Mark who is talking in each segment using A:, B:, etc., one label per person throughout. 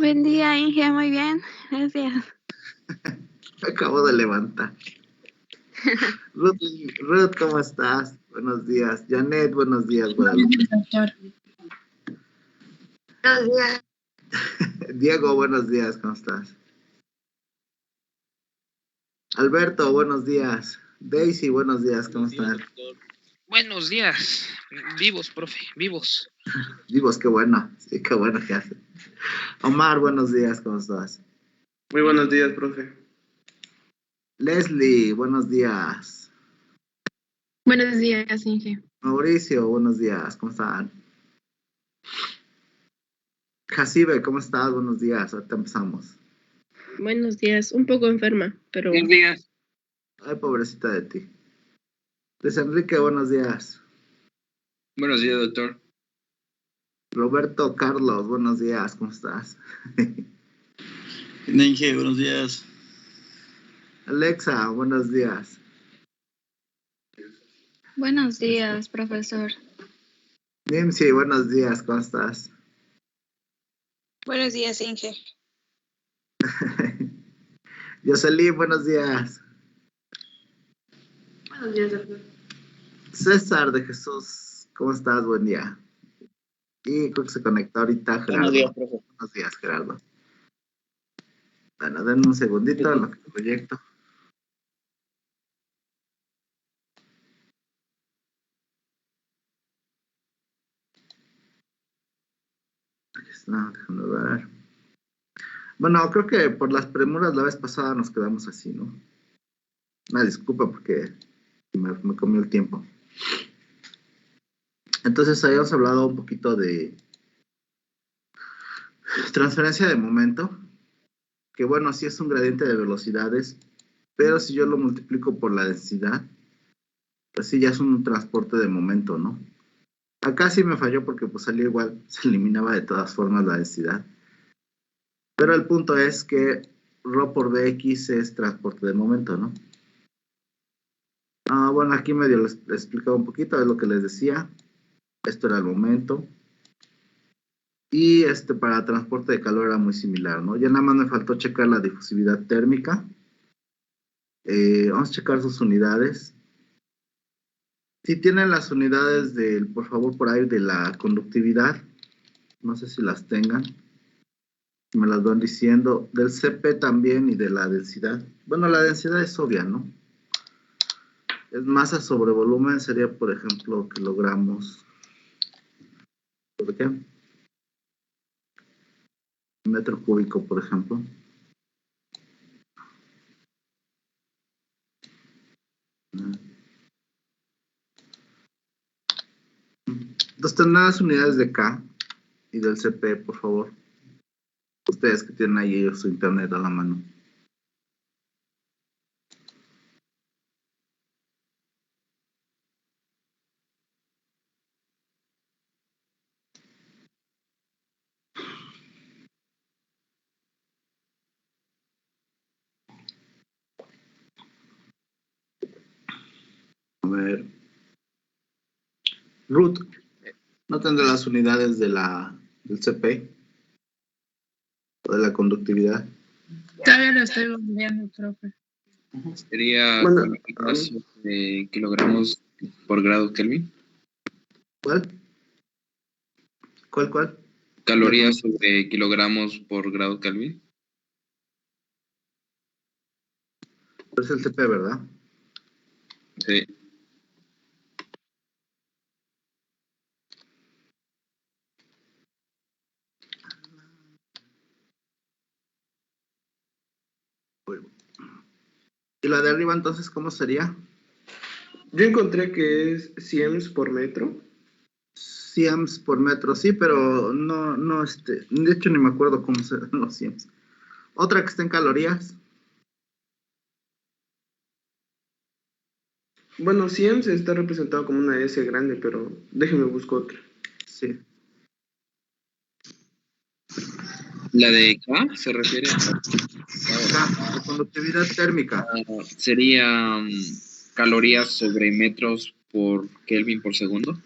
A: Buen día, Inge, muy bien, gracias.
B: Me acabo de levantar. Ruth, ¿cómo estás? Buenos días. Janet, buenos días, Guadalupe.
C: Doctor.
D: Buenos días.
B: Diego, buenos días, ¿cómo estás? Alberto, buenos días. Daisy, buenos días, ¿cómo están?
E: Buenos días. Vivos, profe, vivos.
B: Vivos, qué bueno. Sí, qué bueno que hace. Omar, buenos días, ¿cómo estás?
F: Muy buenos días, profe.
B: Leslie, buenos días.
C: Buenos días, Inge.
B: Mauricio, buenos días, ¿cómo están? Jacibe, ¿cómo estás? Buenos días, ahorita empezamos.
C: Buenos días, un poco enferma, pero...
E: Buenos días.
B: Ay, pobrecita de ti. Luis Enrique, buenos días.
G: Buenos días, doctor.
B: Roberto Carlos, buenos días, ¿cómo estás?
G: Inge, buenos días.
B: Alexa, buenos días.
A: Buenos días, profesor.
B: Nimsi, buenos días, ¿cómo estás?
D: Buenos días, Inge.
B: Jocelyn, buenos días.
C: Buenos días, doctor.
B: César de Jesús, ¿cómo estás? Buen día. Y creo que se conectó ahorita Gerardo.
E: Buenos días, profe.
B: Buenos días, Gerardo. Bueno, denme un segundito en lo que proyecto. No, déjame ver. Bueno, creo que por las premuras la vez pasada nos quedamos así, ¿no? Una disculpa porque me comió el tiempo. Entonces habíamos hablado un poquito de transferencia de momento, que bueno, sí es un gradiente de velocidades, pero si yo lo multiplico por la densidad, pues sí ya es un transporte de momento, ¿no? Acá sí me falló porque pues salió igual, se eliminaba de todas formas la densidad. Pero el punto es que ρ por bx es transporte de momento, ¿no? Bueno, aquí medio les explicaba un poquito de lo que les decía. Esto era el momento. Y para transporte de calor era muy similar, ¿no? Ya nada más me faltó checar la difusividad térmica. Vamos a checar sus unidades. Si tienen las unidades por favor, por ahí de la conductividad. No sé si las tengan. Me las van diciendo. Del CP también y de la densidad. Bueno, la densidad es obvia, ¿no? Es masa sobre volumen, sería, por ejemplo, kilogramos. ¿Por qué? Metro cúbico, por ejemplo. Entonces tendrán las unidades de K y del CP, por favor. Ustedes que tienen ahí su internet a la mano. A ver. Ruth, ¿no tendrá las unidades del CP? ¿O de la conductividad?
C: Todavía lo estoy viendo, profe.
G: Sería
F: Bueno,
G: de kilogramos por grado Kelvin.
B: ¿Cuál? ¿Cuál?
G: Calorías sobre kilogramos por grado Kelvin.
B: Es el CP, ¿verdad?
G: Sí.
B: ¿Y la de arriba entonces cómo sería?
F: yo encontré que es siems por metro.
B: Siems por metro, sí, pero no, de hecho ni me acuerdo cómo se dan los siems. Otra que está en calorías.
F: Bueno, siems está representado como una S grande, pero déjenme buscar otra.
B: Sí.
G: La de K se refiere
B: K, la conductividad térmica.
G: sería calorías sobre metros por Kelvin por segundo.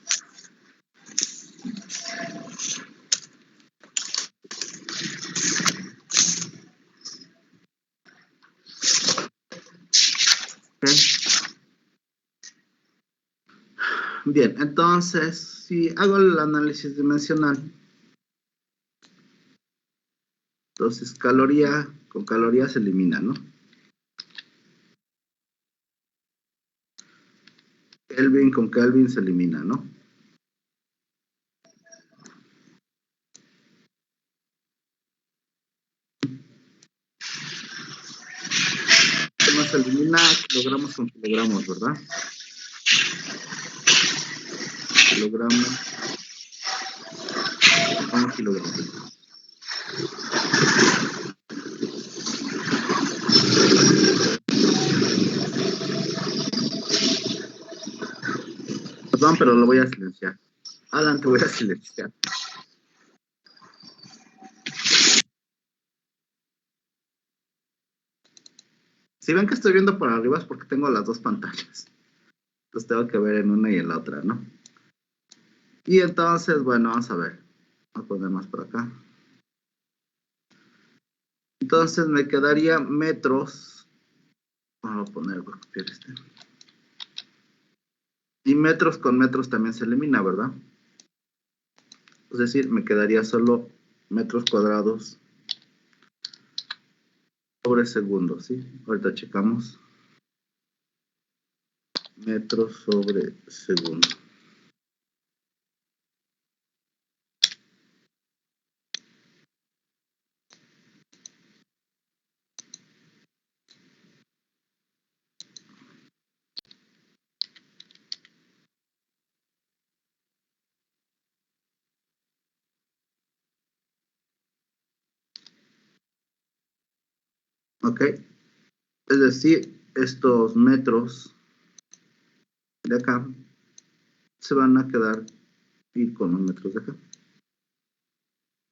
B: Bien, entonces, si hago el análisis dimensional, entonces caloría con caloría se elimina, ¿no? Kelvin con Kelvin se elimina, ¿no? ¿Qué más se elimina? Kilogramos con kilogramos, ¿verdad? Kilogramos con kilogramos. Perdón, pero lo voy a silenciar. Adelante, voy a silenciar. Si ven que estoy viendo por arriba es porque tengo las dos pantallas. Entonces tengo que ver en una y en la otra, ¿no? Y entonces, bueno, vamos a ver. Voy a poner más por acá. Entonces me quedaría metros. Voy a poner, voy a copiar este. Y metros con metros también se elimina, ¿verdad? Es decir, me quedaría solo metros cuadrados sobre segundo, ¿sí? Ahorita checamos. Metros sobre segundo. ¿Ok? Es decir, estos metros de acá se van a quedar y con los metros de acá.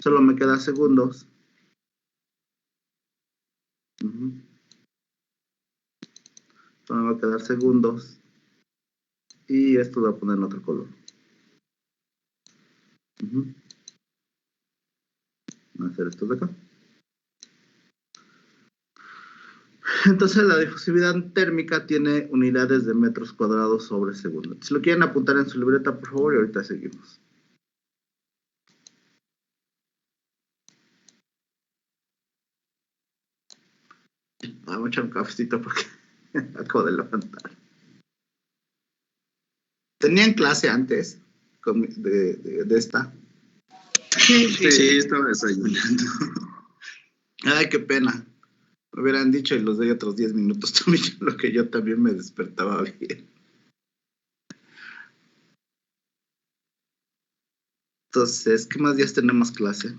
B: Solo me queda segundos. Solo me va a quedar segundos. Y esto lo voy a poner en otro color. Voy a hacer esto de acá. Entonces la difusividad térmica tiene unidades de metros cuadrados sobre segundo. Si lo quieren apuntar en su libreta, por favor, y ahorita seguimos. Vamos a echar un cafecito porque acabo de levantar. ¿Tenían clase antes de esta?
H: Sí, estaba desayunando.
B: Ay, qué pena. Me hubieran dicho y los doy otros 10 minutos también, lo que yo también me despertaba bien. Entonces, ¿qué más días tenemos clase?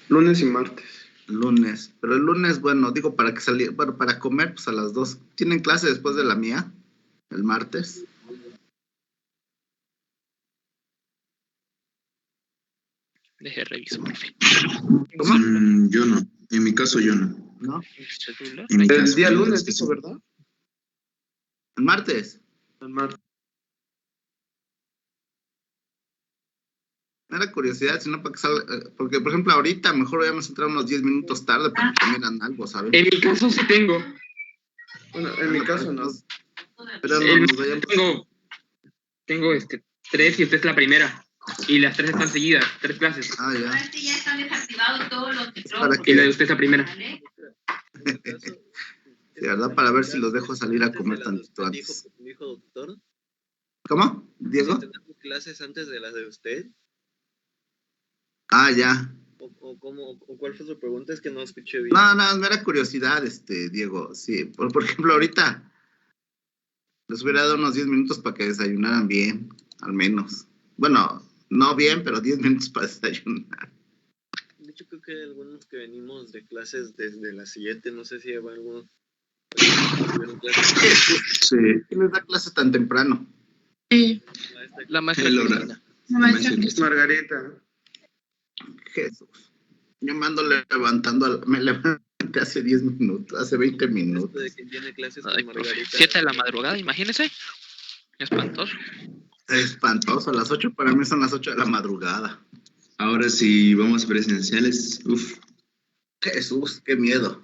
F: Lunes y martes.
B: Lunes. Pero el lunes, bueno, digo, para que salir, bueno, para comer, pues a las 2. ¿Tienen clase después de la mía? El martes.
E: Deje reviso, por fin.
B: ¿Cómo?
H: Yo no. En mi caso, yo no.
B: ¿No?
H: En mi
F: El
H: caso,
F: día
H: en mi
F: lunes,
H: caso,
F: dijo, ¿verdad?
B: El martes.
F: El martes.
B: Me da curiosidad, si no para que salga, porque por ejemplo ahorita mejor vayamos a entrar unos 10 minutos tarde para que comieran algo, ¿saben?
I: En mi caso sí tengo.
F: Bueno, en mi caso no.
B: Pero no nos vayamos.
I: Tengo 3 y usted es la primera. Y las 3 están seguidas, 3 clases.
B: Ah, ya.
J: Ya están desactivados todos los
B: ¿Para qué?
I: Y la de usted es la primera.
B: De verdad, para ver si los dejo salir a comer tantito antes.
K: ¿Dijo doctor?
B: ¿Cómo? ¿Diego?
K: ¿Si tenemos clases antes de las de usted?
B: Ah, ya.
K: ¿O cuál fue su pregunta? Es que no escuché bien.
B: No, me era curiosidad, Diego. Sí, por ejemplo, ahorita les hubiera dado unos 10 minutos para que desayunaran bien, al menos. Bueno, no bien, pero 10 minutos para desayunar.
K: De hecho, creo que hay algunos que venimos de clases desde las 7, no sé si hay algunos.
B: Sí. ¿Quién les da clases tan temprano?
C: Sí.
E: La maestra
H: Laura.
F: Margarita.
B: Jesús. Yo me ando levantando, me levanté hace 10 minutos, hace 20 minutos.
K: De que tiene clases
E: Ay,
K: con
E: profe,
K: Margarita.
E: 7 de la madrugada, imagínese. Espantoso.
B: Espantoso, las 8 para mí son las 8 de la madrugada.
H: Ahora si vamos presenciales,
B: Jesús, qué miedo.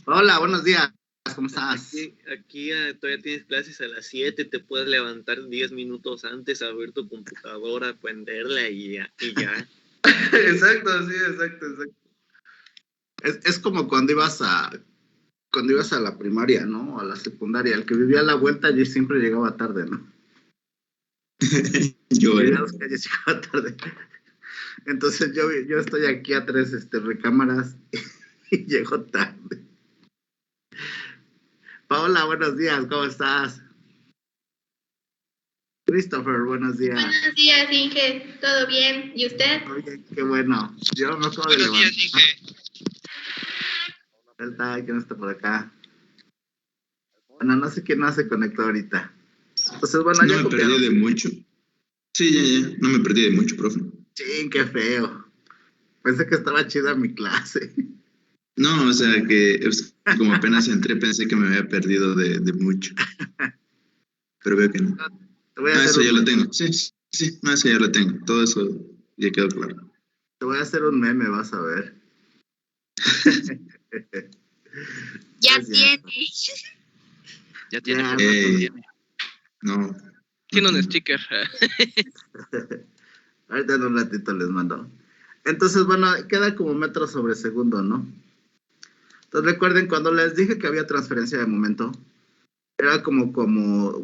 B: Hola, buenos días, ¿cómo estás?
K: Aquí todavía tienes clases a las 7, te puedes levantar 10 minutos antes, abrir tu computadora, prenderla y ya.
F: Exacto, sí, exacto.
B: Es como cuando ibas a la primaria, ¿no? A la secundaria. El que vivía a la vuelta yo siempre llegaba tarde, ¿no?
H: Yo
B: Vivía a 2 calles y llegaba tarde. Entonces yo estoy aquí a 3 recámaras y llego tarde. Paola, buenos días, ¿cómo estás? Christopher, buenos días.
J: Buenos días, Inge. ¿Todo bien? ¿Y usted?
B: Oye, qué bueno. Yo me acabo de levantar. Buenos días, Inge. ¿Quién está por acá? Bueno, no sé quién no se conectó ahorita. Entonces, bueno,
H: no me perdí de mucho. Sí, ya. No me perdí de mucho, profe.
B: Sí, qué feo. Pensé que estaba chida mi clase.
H: No, o sea, que como apenas entré, pensé que me había perdido de mucho. Pero veo que no. Eso ya lo tengo. Sí, no, eso ya lo tengo. Todo eso ya quedó claro.
B: Te voy a hacer un meme, vas a ver.
D: Ya tiene.
E: Ya tiene.
H: No.
E: Tiene un sticker.
B: Ahorita en un ratito les mando. Entonces, bueno, queda como metro sobre segundo, ¿no? Entonces recuerden, cuando les dije que había transferencia de momento, era como,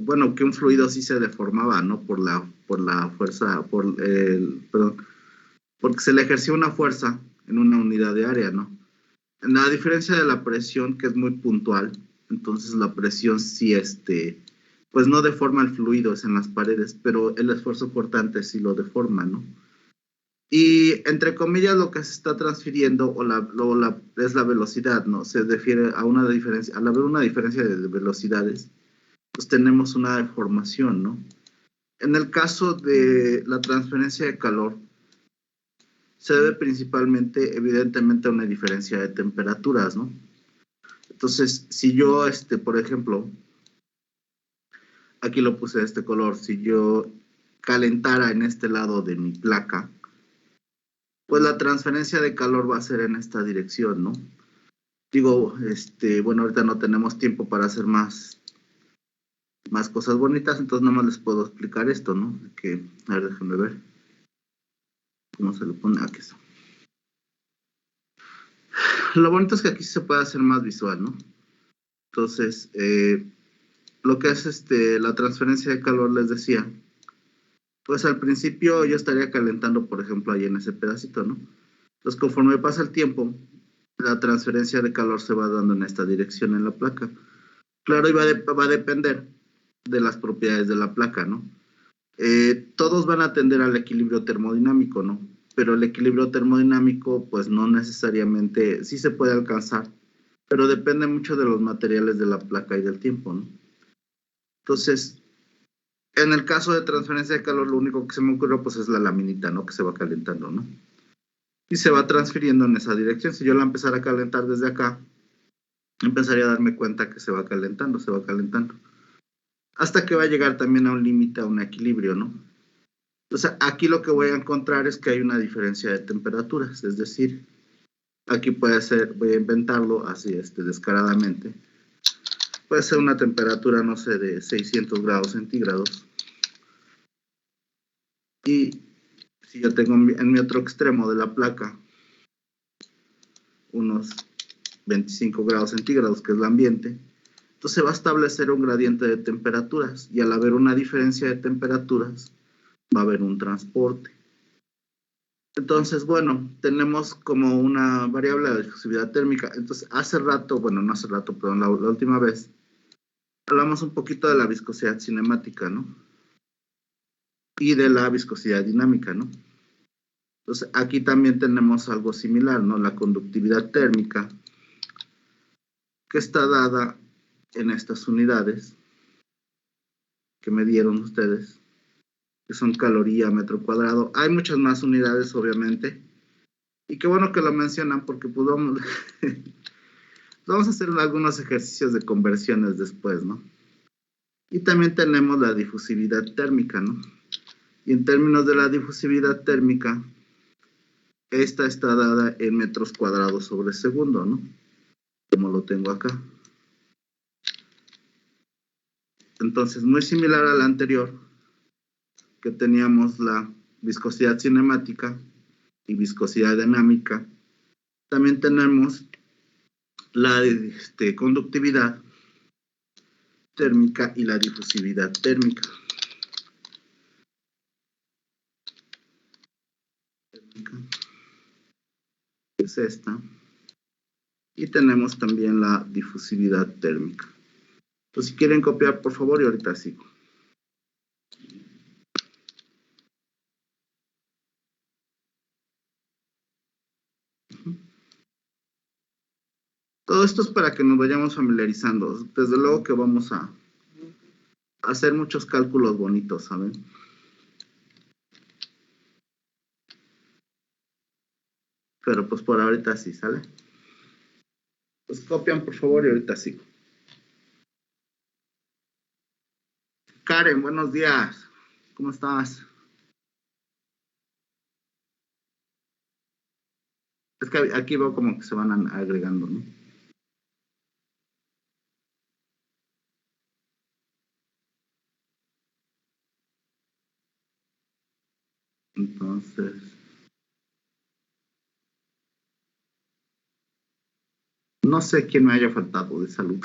B: bueno, que un fluido sí se deformaba, ¿no? Por la fuerza, porque se le ejerció una fuerza en una unidad de área, ¿no? En la diferencia de la presión, que es muy puntual, entonces la presión sí, pues no deforma el fluido, es en las paredes, pero el esfuerzo cortante sí lo deforma, ¿no? Y entre comillas lo que se está transfiriendo es la velocidad, ¿no? Se refiere a una diferencia, al haber una diferencia de velocidades, pues tenemos una deformación, ¿no? En el caso de la transferencia de calor, se debe principalmente, evidentemente, a una diferencia de temperaturas, ¿no? Entonces, si yo, por ejemplo, aquí lo puse de este color, si yo calentara en este lado de mi placa, pues la transferencia de calor va a ser en esta dirección, ¿no? Digo, bueno, ahorita no tenemos tiempo para hacer más cosas bonitas, entonces nada más les puedo explicar esto, ¿no? A ver, déjenme ver. ¿Cómo se lo pone? Aquí está. Lo bonito es que aquí se puede hacer más visual, ¿no? Entonces, lo que es la transferencia de calor, les decía, pues al principio yo estaría calentando, por ejemplo, ahí en ese pedacito, ¿no? Entonces, conforme pasa el tiempo, la transferencia de calor se va dando en esta dirección en la placa. Claro, y va a depender de las propiedades de la placa, ¿no? Todos van a tender al equilibrio termodinámico, ¿no? Pero el equilibrio termodinámico, pues no necesariamente, sí se puede alcanzar, pero depende mucho de los materiales de la placa y del tiempo, ¿no? Entonces, en el caso de transferencia de calor, lo único que se me ocurre, pues es la laminita, ¿no? Que se va calentando, ¿no? Y se va transfiriendo en esa dirección. Si yo la empezara a calentar desde acá, empezaría a darme cuenta que se va calentando, hasta que va a llegar también a un límite, a un equilibrio, ¿no? Entonces, aquí lo que voy a encontrar es que hay una diferencia de temperaturas, es decir, aquí puede ser, voy a inventarlo así, descaradamente, puede ser una temperatura, no sé, de 600 grados centígrados. Y si yo tengo en mi otro extremo de la placa unos 25 grados centígrados, que es el ambiente, entonces va a establecer un gradiente de temperaturas, y al haber una diferencia de temperaturas, va a haber un transporte. Entonces, bueno, tenemos como una variable de difusividad térmica. Entonces, la última vez, hablamos un poquito de la viscosidad cinemática, ¿no? Y de la viscosidad dinámica, ¿no? Entonces, aquí también tenemos algo similar, ¿no? La conductividad térmica, que está dada en estas unidades que me dieron ustedes, que son caloría metro cuadrado. Hay muchas más unidades, obviamente, y qué bueno que lo mencionan, porque pues vamos a hacer algunos ejercicios de conversiones después, ¿no? Y también tenemos la difusividad térmica, ¿no? Y en términos de la difusividad térmica, esta está dada en metros cuadrados sobre segundo, ¿no? Como lo tengo acá. Entonces, muy similar a la anterior, que teníamos la viscosidad cinemática y viscosidad dinámica, también tenemos la conductividad térmica y la difusividad térmica. Es esta. Y tenemos también la difusividad térmica. Entonces, si quieren copiar, por favor, y ahorita sigo. Todo esto es para que nos vayamos familiarizando. Desde luego que vamos a hacer muchos cálculos bonitos, ¿saben? Pero pues por ahorita sí, ¿sale? Pues copian, por favor, y ahorita sigo. Karen, buenos días. ¿Cómo estás? Es que aquí veo como que se van agregando, ¿no? Entonces, no sé quién me haya faltado de salud.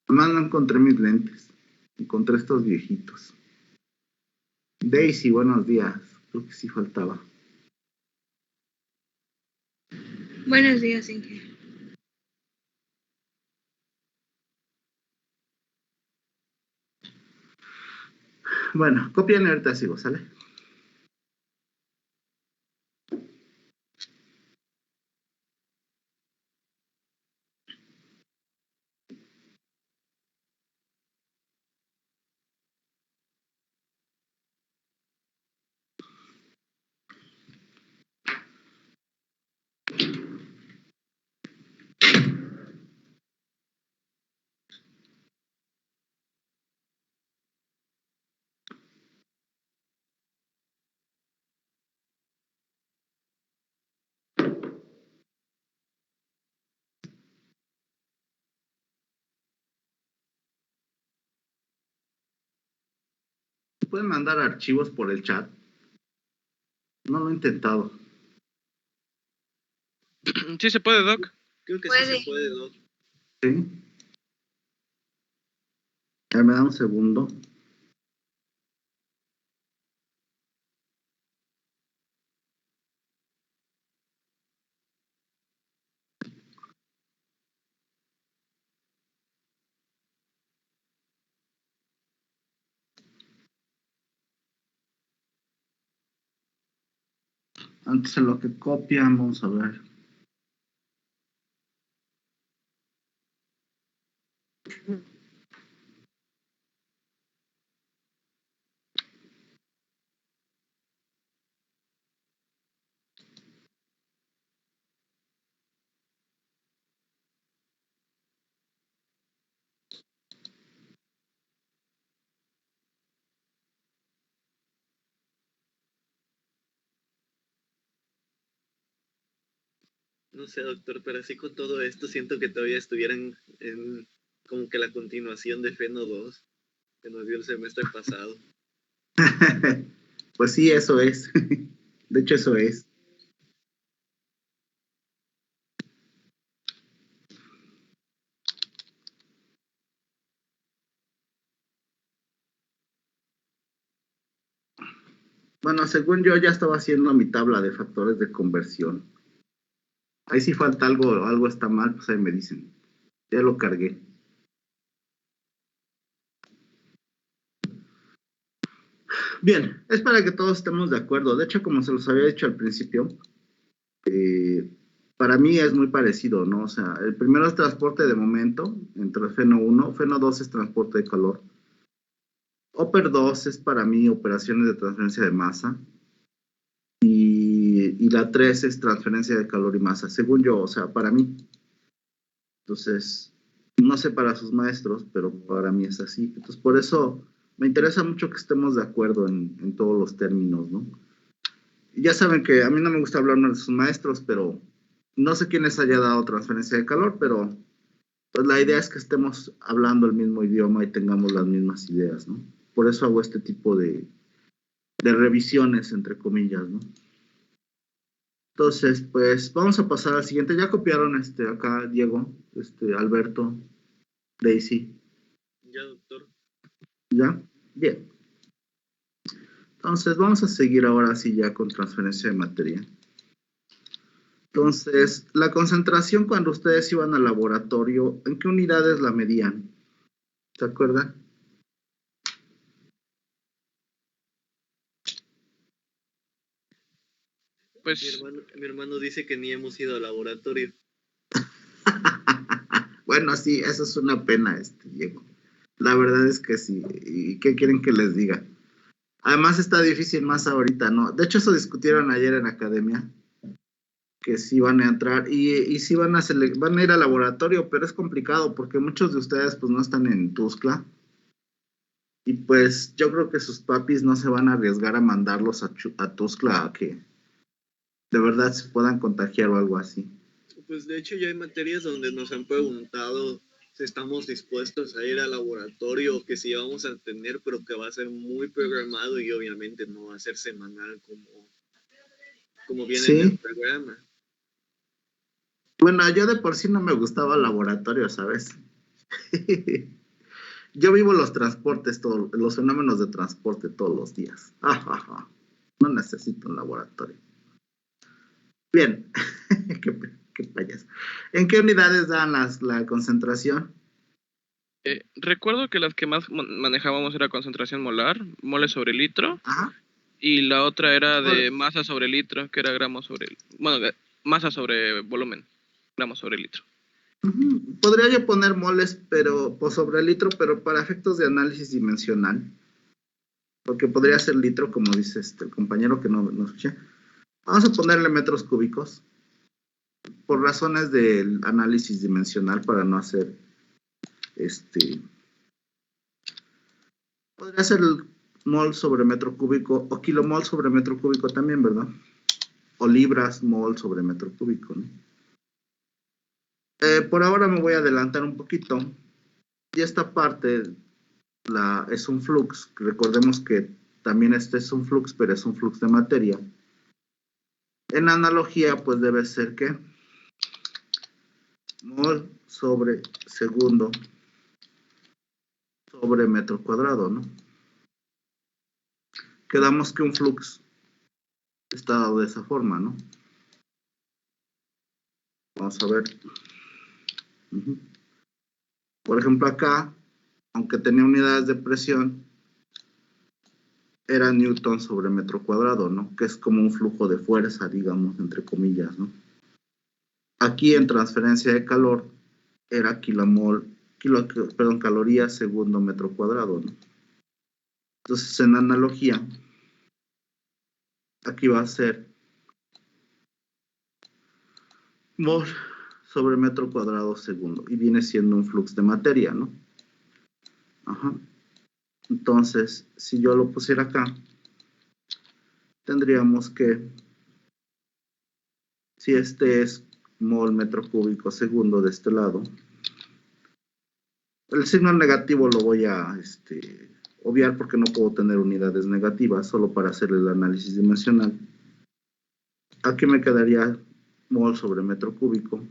B: Además, no encontré mis lentes. Encontré estos viejitos. Daisy, buenos días. Creo que sí faltaba.
A: Buenos días, Inge.
B: Bueno, copien y ahorita sigo, ¿sale? ¿Pueden mandar archivos por el chat? No lo he intentado.
E: Sí se puede, Doc.
K: Creo que sí se puede, Doc.
B: ¿Sí? Ya me da un segundo. Antes de lo que copian, vamos a ver.
K: No sé, doctor, pero así con todo esto siento que todavía estuvieran en como que la continuación de Feno 2 que nos dio el semestre pasado.
B: Pues sí, eso es. De hecho, eso es. Bueno, según yo ya estaba haciendo mi tabla de factores de conversión. Ahí si falta algo está mal, pues ahí me dicen. Ya lo cargué. Bien, es para que todos estemos de acuerdo. De hecho, como se los había dicho al principio, para mí es muy parecido, ¿no? O sea, el primero es transporte de momento, entre Feno 1, Feno 2 es transporte de calor. Oper 2 es para mí operaciones de transferencia de masa. Y la 3 es transferencia de calor y masa, según yo, o sea, para mí. Entonces, No sé para sus maestros, pero para mí es así. Entonces, por eso me interesa mucho que estemos de acuerdo en todos los términos, ¿no? Y ya saben que a mí no me gusta hablar de sus maestros, pero no sé quién les haya dado transferencia de calor, pero pues la idea es que estemos hablando el mismo idioma y tengamos las mismas ideas, ¿no? Por eso hago este tipo de revisiones, entre comillas, ¿no? Entonces, pues vamos a pasar al siguiente. Ya copiaron acá Diego, Alberto, Daisy.
K: Ya, doctor.
B: ¿Ya? Bien. Entonces, vamos a seguir ahora sí ya con transferencia de materia. Entonces, la concentración cuando ustedes iban al laboratorio, ¿en qué unidades la medían? ¿Se acuerdan?
E: Pues,
K: Mi hermano dice que ni hemos ido al laboratorio.
B: Bueno, sí, eso es una pena, Diego. La verdad es que sí. ¿Y qué quieren que les diga? Además está difícil más ahorita, ¿no? De hecho, eso discutieron ayer en academia, que sí van a entrar y sí van a ir al laboratorio, pero es complicado porque muchos de ustedes pues no están en Tuxtla. Y pues yo creo que sus papis no se van a arriesgar a mandarlos a Tuxtla a que de verdad se puedan contagiar o algo así.
K: Pues de hecho ya hay materias donde nos han preguntado si estamos dispuestos a ir al laboratorio o que si vamos a tener, pero que va a ser muy programado y obviamente no va a ser semanal como viene en el programa.
B: Bueno, yo de por sí no me gustaba el laboratorio, ¿sabes? Yo vivo los transportes, los fenómenos de transporte todos los días. No necesito un laboratorio. Bien, qué payaso. ¿En qué unidades dan la concentración?
E: recuerdo que las que más manejábamos era concentración molar, moles sobre litro.
B: Ajá.
E: Y la otra era de masa sobre litro, que era gramos sobre... Bueno, masa sobre volumen, gramos sobre litro.
B: Podría yo poner moles, pero por sobre litro, pero para efectos de análisis dimensional. Porque podría ser litro, como dice el compañero que no escuché. Vamos a ponerle metros cúbicos. Por razones del análisis dimensional, para no hacer podría ser el mol sobre metro cúbico o kilomol sobre metro cúbico también, ¿verdad? O libras mol sobre metro cúbico, ¿no? Por ahora me voy a adelantar un poquito. Y esta parte es un flux. Recordemos que también este es un flux, pero es un flux de materia. En analogía, pues debe ser que mol sobre segundo sobre metro cuadrado, ¿no? Quedamos que un flux está dado de esa forma, ¿no? Vamos a ver. Por ejemplo, acá, aunque tenía unidades de presión, era Newton sobre metro cuadrado, ¿no? Que es como un flujo de fuerza, digamos, entre comillas, ¿no? Aquí en transferencia de calor era calorías segundo metro cuadrado, ¿no? Entonces, en analogía, aquí va a ser mol sobre metro cuadrado segundo, y viene siendo un flux de materia, ¿no? Ajá. Entonces, si yo lo pusiera acá, tendríamos que, si este es mol metro cúbico segundo de este lado, el signo negativo lo voy a obviar porque no puedo tener unidades negativas, solo para hacer el análisis dimensional. Aquí me quedaría mol sobre metro cúbico,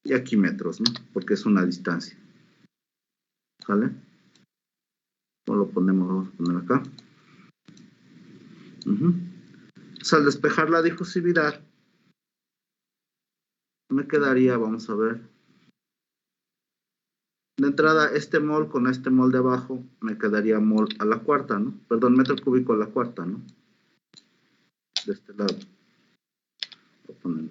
B: y aquí metros, ¿no? Porque es una distancia. ¿Sale? ¿Cómo lo ponemos? Vamos a poner acá. Entonces, al despejar la difusividad, me quedaría, vamos a ver, de entrada este mol con este mol de abajo, me quedaría mol a la cuarta, ¿no? Perdón, metro cúbico a la cuarta, ¿no? De este lado. Voy a poner.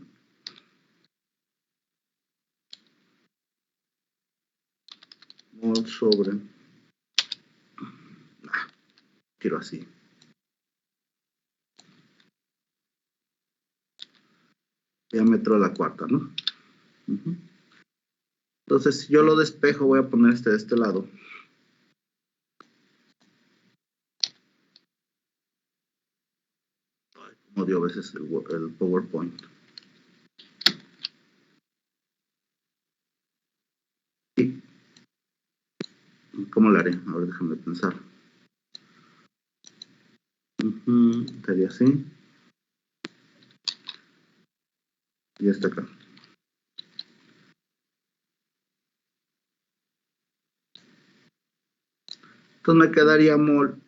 B: Mol sobre. Quiero así. Diámetro a la cuarta, ¿no? Entonces, si yo lo despejo, voy a poner de este lado. Ay, como odio a veces el PowerPoint. ¿Y cómo lo haré? A ver, déjame pensar. Sería así. Y este acá. Entonces me quedaría mol.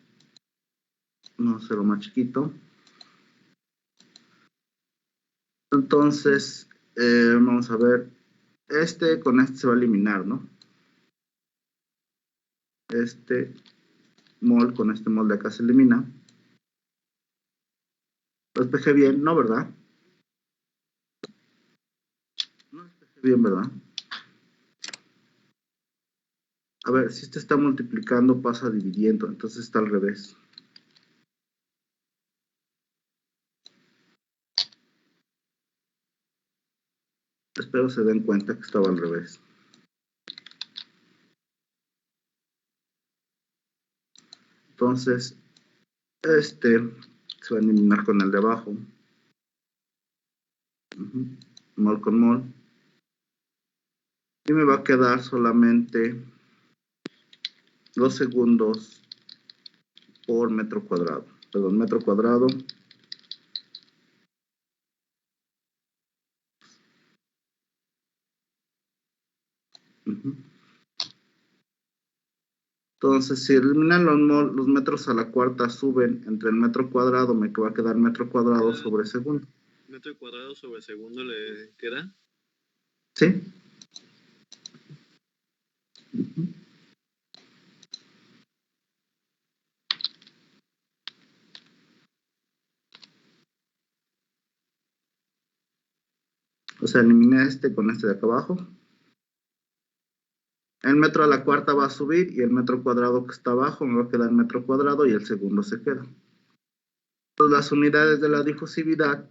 B: No, hacerlo más chiquito. Entonces, vamos a ver. Con este se va a eliminar, ¿no? Este mol con este mol de acá se elimina. Lo despejé bien, ¿no? ¿Verdad? No despejé bien, ¿verdad? A ver, si este está multiplicando, pasa dividiendo, entonces está al revés. Espero se den cuenta que estaba al revés. Entonces, se va a eliminar con el de abajo. Mol con mol. Y me va a quedar solamente 2 segundos por metro cuadrado. Perdón, metro cuadrado. Entonces, si eliminan los metros a la cuarta, suben entre el metro cuadrado, me va a quedar metro cuadrado sobre segundo.
K: ¿Metro cuadrado sobre segundo le queda?
B: Sí. O sea, eliminé con este de acá abajo. El metro a la cuarta va a subir y el metro cuadrado que está abajo me va a quedar metro cuadrado y el segundo se queda. Entonces, las unidades de la difusividad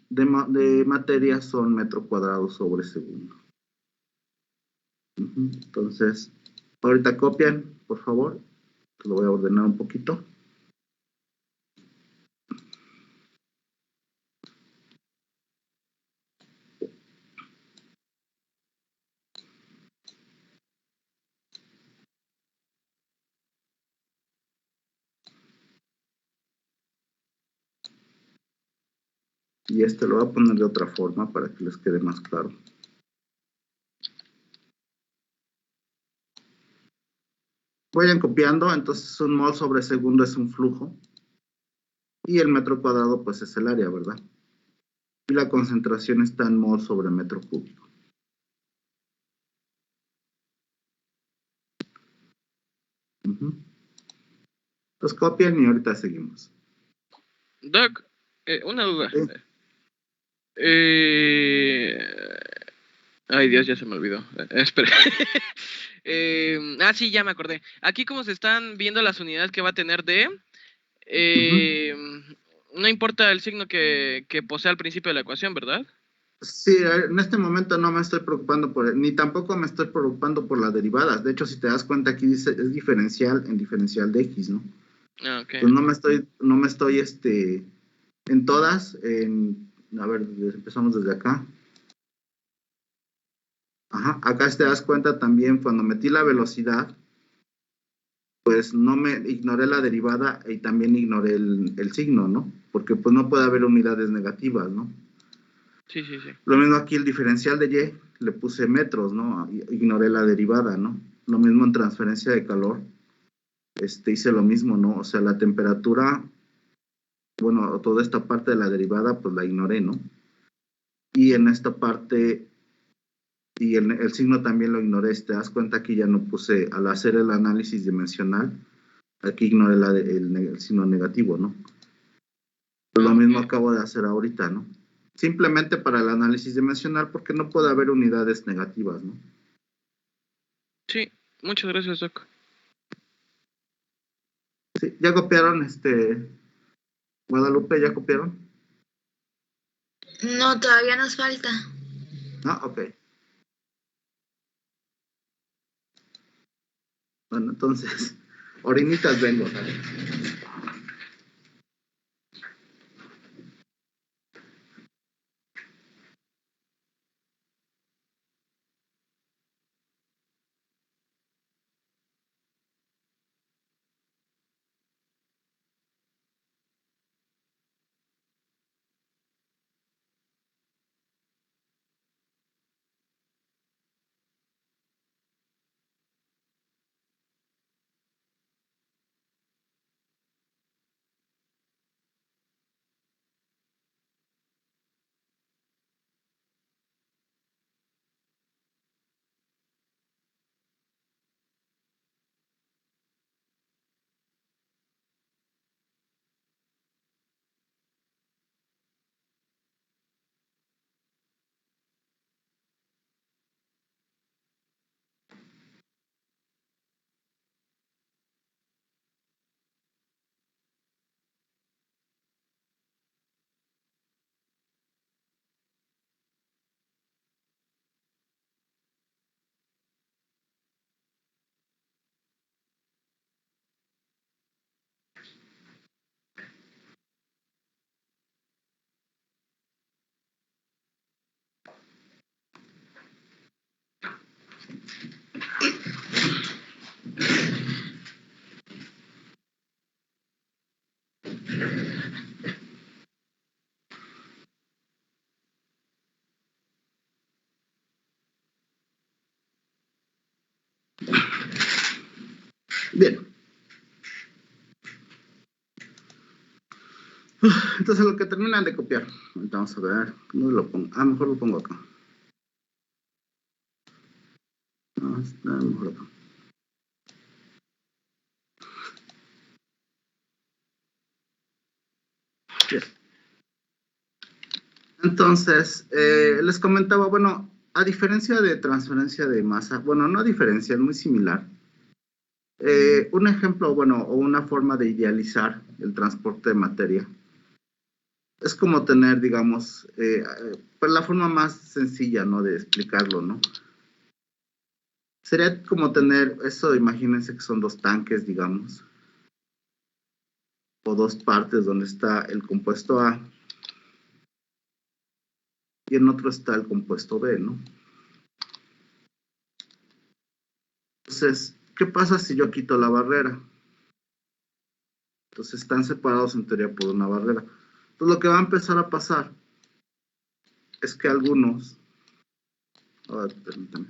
B: de materia son metro cuadrado sobre segundo. Entonces, ahorita copian, por favor. Lo voy a ordenar un poquito. Y lo voy a poner de otra forma para que les quede más claro. Vayan copiando, entonces un mol sobre segundo es un flujo. Y el metro cuadrado pues es el área, ¿verdad? Y la concentración está en mol sobre metro cúbico. Entonces copian y ahorita seguimos.
E: Doc, una duda.
B: Sí.
E: Ay, Dios, ya se me olvidó. Espera. Sí, ya me acordé. Aquí como se están viendo las unidades que va a tener D, no importa el signo que posee al principio de la ecuación, ¿verdad?
B: Sí, en este momento no me estoy preocupando ni tampoco me estoy preocupando por las derivadas. De hecho, si te das cuenta, aquí dice, es diferencial en diferencial de X, ¿no?
E: Ah, ok.
B: Entonces no me estoy, en todas, a ver, empezamos desde acá. Ajá, acá te das cuenta también, cuando metí la velocidad, pues no me ignoré la derivada y también ignoré el signo, ¿no? Porque pues no puede haber unidades negativas, ¿no?
E: Sí, sí, sí.
B: Lo mismo aquí, el diferencial de Y, le puse metros, ¿no? Ignoré la derivada, ¿no? Lo mismo en transferencia de calor, hice lo mismo, ¿no? O sea, la temperatura, bueno, toda esta parte de la derivada, pues la ignoré, ¿no? Y en esta parte, y el signo también lo ignoré, te das cuenta aquí ya no puse, al hacer el análisis dimensional, aquí ignoré el signo negativo, ¿no? Pues lo mismo acabo de hacer ahorita, ¿no? Simplemente para el análisis dimensional, porque no puede haber unidades negativas, ¿no?
E: Sí, muchas gracias, Doc.
B: Sí, ¿ya copiaron, Guadalupe, ya copiaron?
D: No, todavía nos falta.
B: No, ok. Bueno, entonces, orinitas vengo, ¿vale? Bien. Entonces lo que terminan de copiar. Vamos a ver. ¿Dónde lo pongo? Ah, mejor lo pongo acá. No, está mejor acá. Bien. Entonces, les comentaba, bueno, a diferencia de transferencia de masa, bueno, no a diferencia, es muy similar. Un ejemplo, bueno, o una forma de idealizar el transporte de materia es como tener, digamos, pues la forma más sencilla, ¿no?, de explicarlo, ¿no? Sería como tener, eso, imagínense que son dos tanques, digamos, o dos partes donde está el compuesto A y en otro está el compuesto B, ¿no? Entonces, ¿qué pasa si yo quito la barrera? Entonces están separados en teoría por una barrera. Entonces lo que va a empezar a pasar es que algunos, permítanme,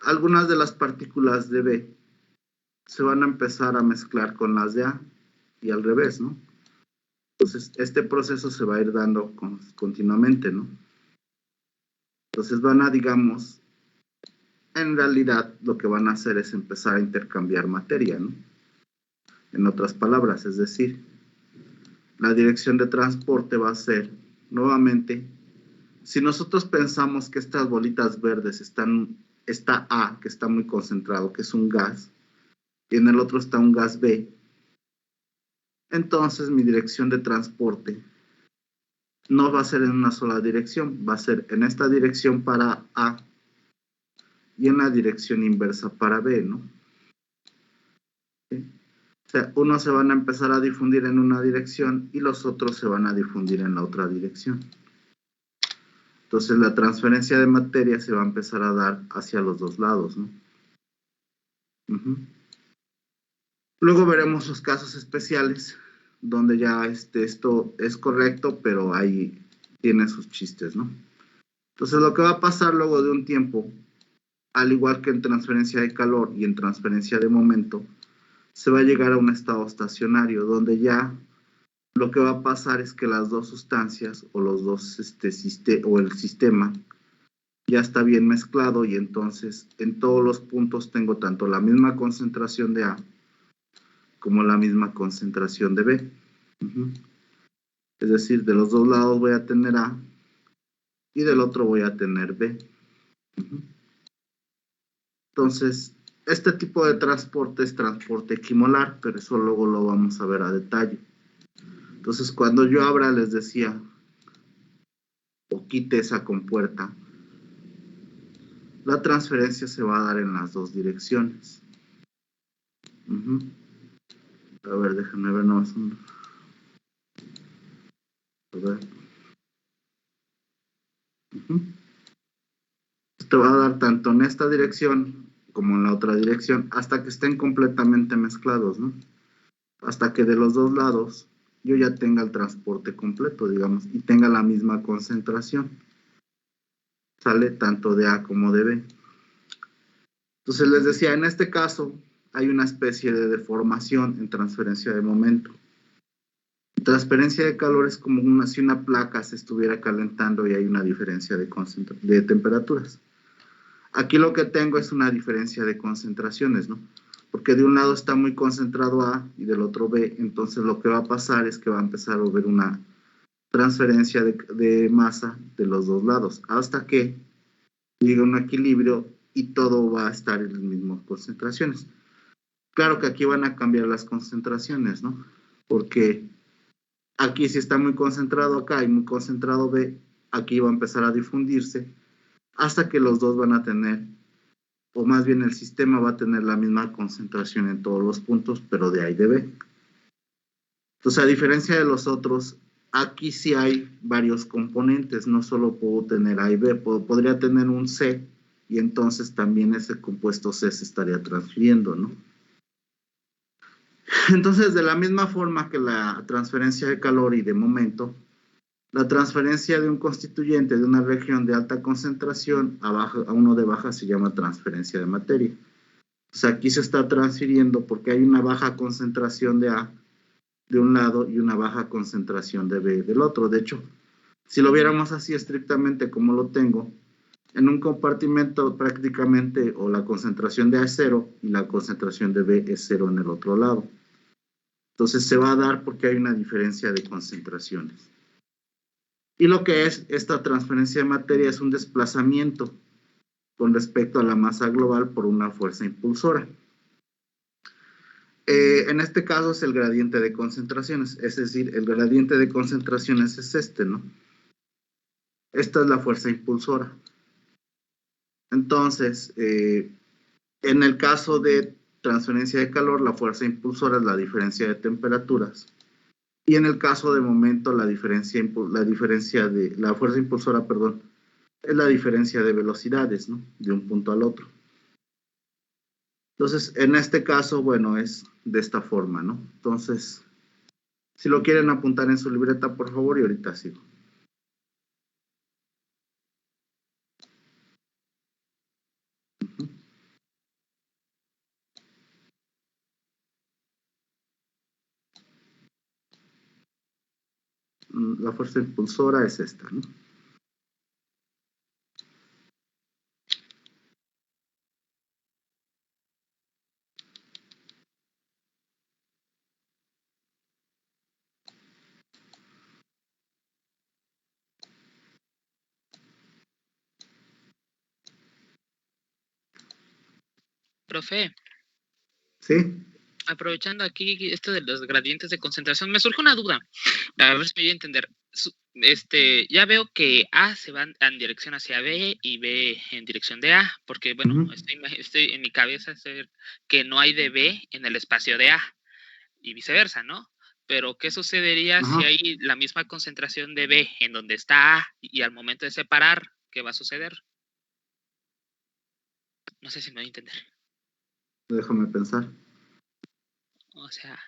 B: algunas de las partículas de B se van a empezar a mezclar con las de A y al revés, ¿no? Entonces este proceso se va a ir dando continuamente, ¿no? Entonces van a, digamos, en realidad lo que van a hacer es empezar a intercambiar materia, ¿no? En otras palabras, es decir, la dirección de transporte va a ser, nuevamente, si nosotros pensamos que estas bolitas verdes está A, que está muy concentrado, que es un gas, y en el otro está un gas B, entonces mi dirección de transporte no va a ser en una sola dirección, va a ser en esta dirección para A y en la dirección inversa para B, ¿no? ¿Sí? O sea, unos se van a empezar a difundir en una dirección y los otros se van a difundir en la otra dirección. Entonces la transferencia de materia se va a empezar a dar hacia los dos lados, ¿no? Luego veremos los casos especiales, donde ya esto es correcto, pero ahí tiene sus chistes, ¿no? Entonces lo que va a pasar luego de un tiempo, al igual que en transferencia de calor y en transferencia de momento, se va a llegar a un estado estacionario, donde ya lo que va a pasar es que las dos sustancias o los dos o el sistema ya está bien mezclado y entonces en todos los puntos tengo tanto la misma concentración de A como la misma concentración de B. Es decir, de los dos lados voy a tener A y del otro voy a tener B. Entonces, este tipo de transporte es transporte equimolar, pero eso luego lo vamos a ver a detalle. Entonces, cuando yo abra, les decía, o quite esa compuerta, la transferencia se va a dar en las dos direcciones. A ver, déjenme ver nomás. A ver. Esto va a dar tanto en esta dirección como en la otra dirección hasta que estén completamente mezclados, ¿no? Hasta que de los dos lados yo ya tenga el transporte completo, digamos, y tenga la misma concentración. Sale tanto de A como de B. Entonces les decía, en este caso hay una especie de deformación en transferencia de momento. Transferencia de calor es como si una placa se estuviera calentando y hay una diferencia de temperaturas. Aquí lo que tengo es una diferencia de concentraciones, ¿no? Porque de un lado está muy concentrado A y del otro B, entonces lo que va a pasar es que va a empezar a haber una transferencia de masa de los dos lados, hasta que llegue un equilibrio y todo va a estar en las mismas concentraciones. Claro que aquí van a cambiar las concentraciones, ¿no? Porque aquí si está muy concentrado acá y muy concentrado B, aquí va a empezar a difundirse hasta que los dos van a tener, o más bien el sistema va a tener la misma concentración en todos los puntos, pero de A y de B. Entonces, a diferencia de los otros, aquí sí hay varios componentes, no solo puedo tener A y B, podría tener un C, y entonces también ese compuesto C se estaría transfiriendo, ¿no? Entonces, de la misma forma que la transferencia de calor y de momento, la transferencia de un constituyente de una región de alta concentración a uno de baja se llama transferencia de materia. O sea, aquí se está transfiriendo porque hay una baja concentración de A de un lado y una baja concentración de B del otro. De hecho, si lo viéramos así estrictamente como lo tengo, en un compartimento prácticamente o la concentración de A es 0 y la concentración de B es 0 en el otro lado. Entonces se va a dar porque hay una diferencia de concentraciones. Y lo que es esta transferencia de materia es un desplazamiento con respecto a la masa global por una fuerza impulsora. En este caso es el gradiente de concentraciones, es decir, el gradiente de concentraciones es este, ¿no? Esta es la fuerza impulsora. Entonces, en el caso de transferencia de calor, la fuerza impulsora es la diferencia de temperaturas. Y en el caso de momento, la fuerza impulsora, perdón, es la diferencia de velocidades, ¿no? De un punto al otro. Entonces, en este caso, bueno, es de esta forma, ¿no? Entonces, si lo quieren apuntar en su libreta, por favor, y ahorita sigo. La fuerza impulsora es esta, ¿no?
L: Profe.
B: Sí.
L: Aprovechando aquí esto de los gradientes de concentración, me surge una duda, a ver si me voy a entender. Ya veo que A se va en dirección hacia B y B en dirección de A, porque, bueno, estoy en mi cabeza hacer que no hay de B en el espacio de A y viceversa, ¿no? Pero, ¿qué sucedería si hay la misma concentración de B en donde está A y al momento de separar, qué va a suceder? No sé si me voy a entender.
B: Déjame pensar.
L: O sea,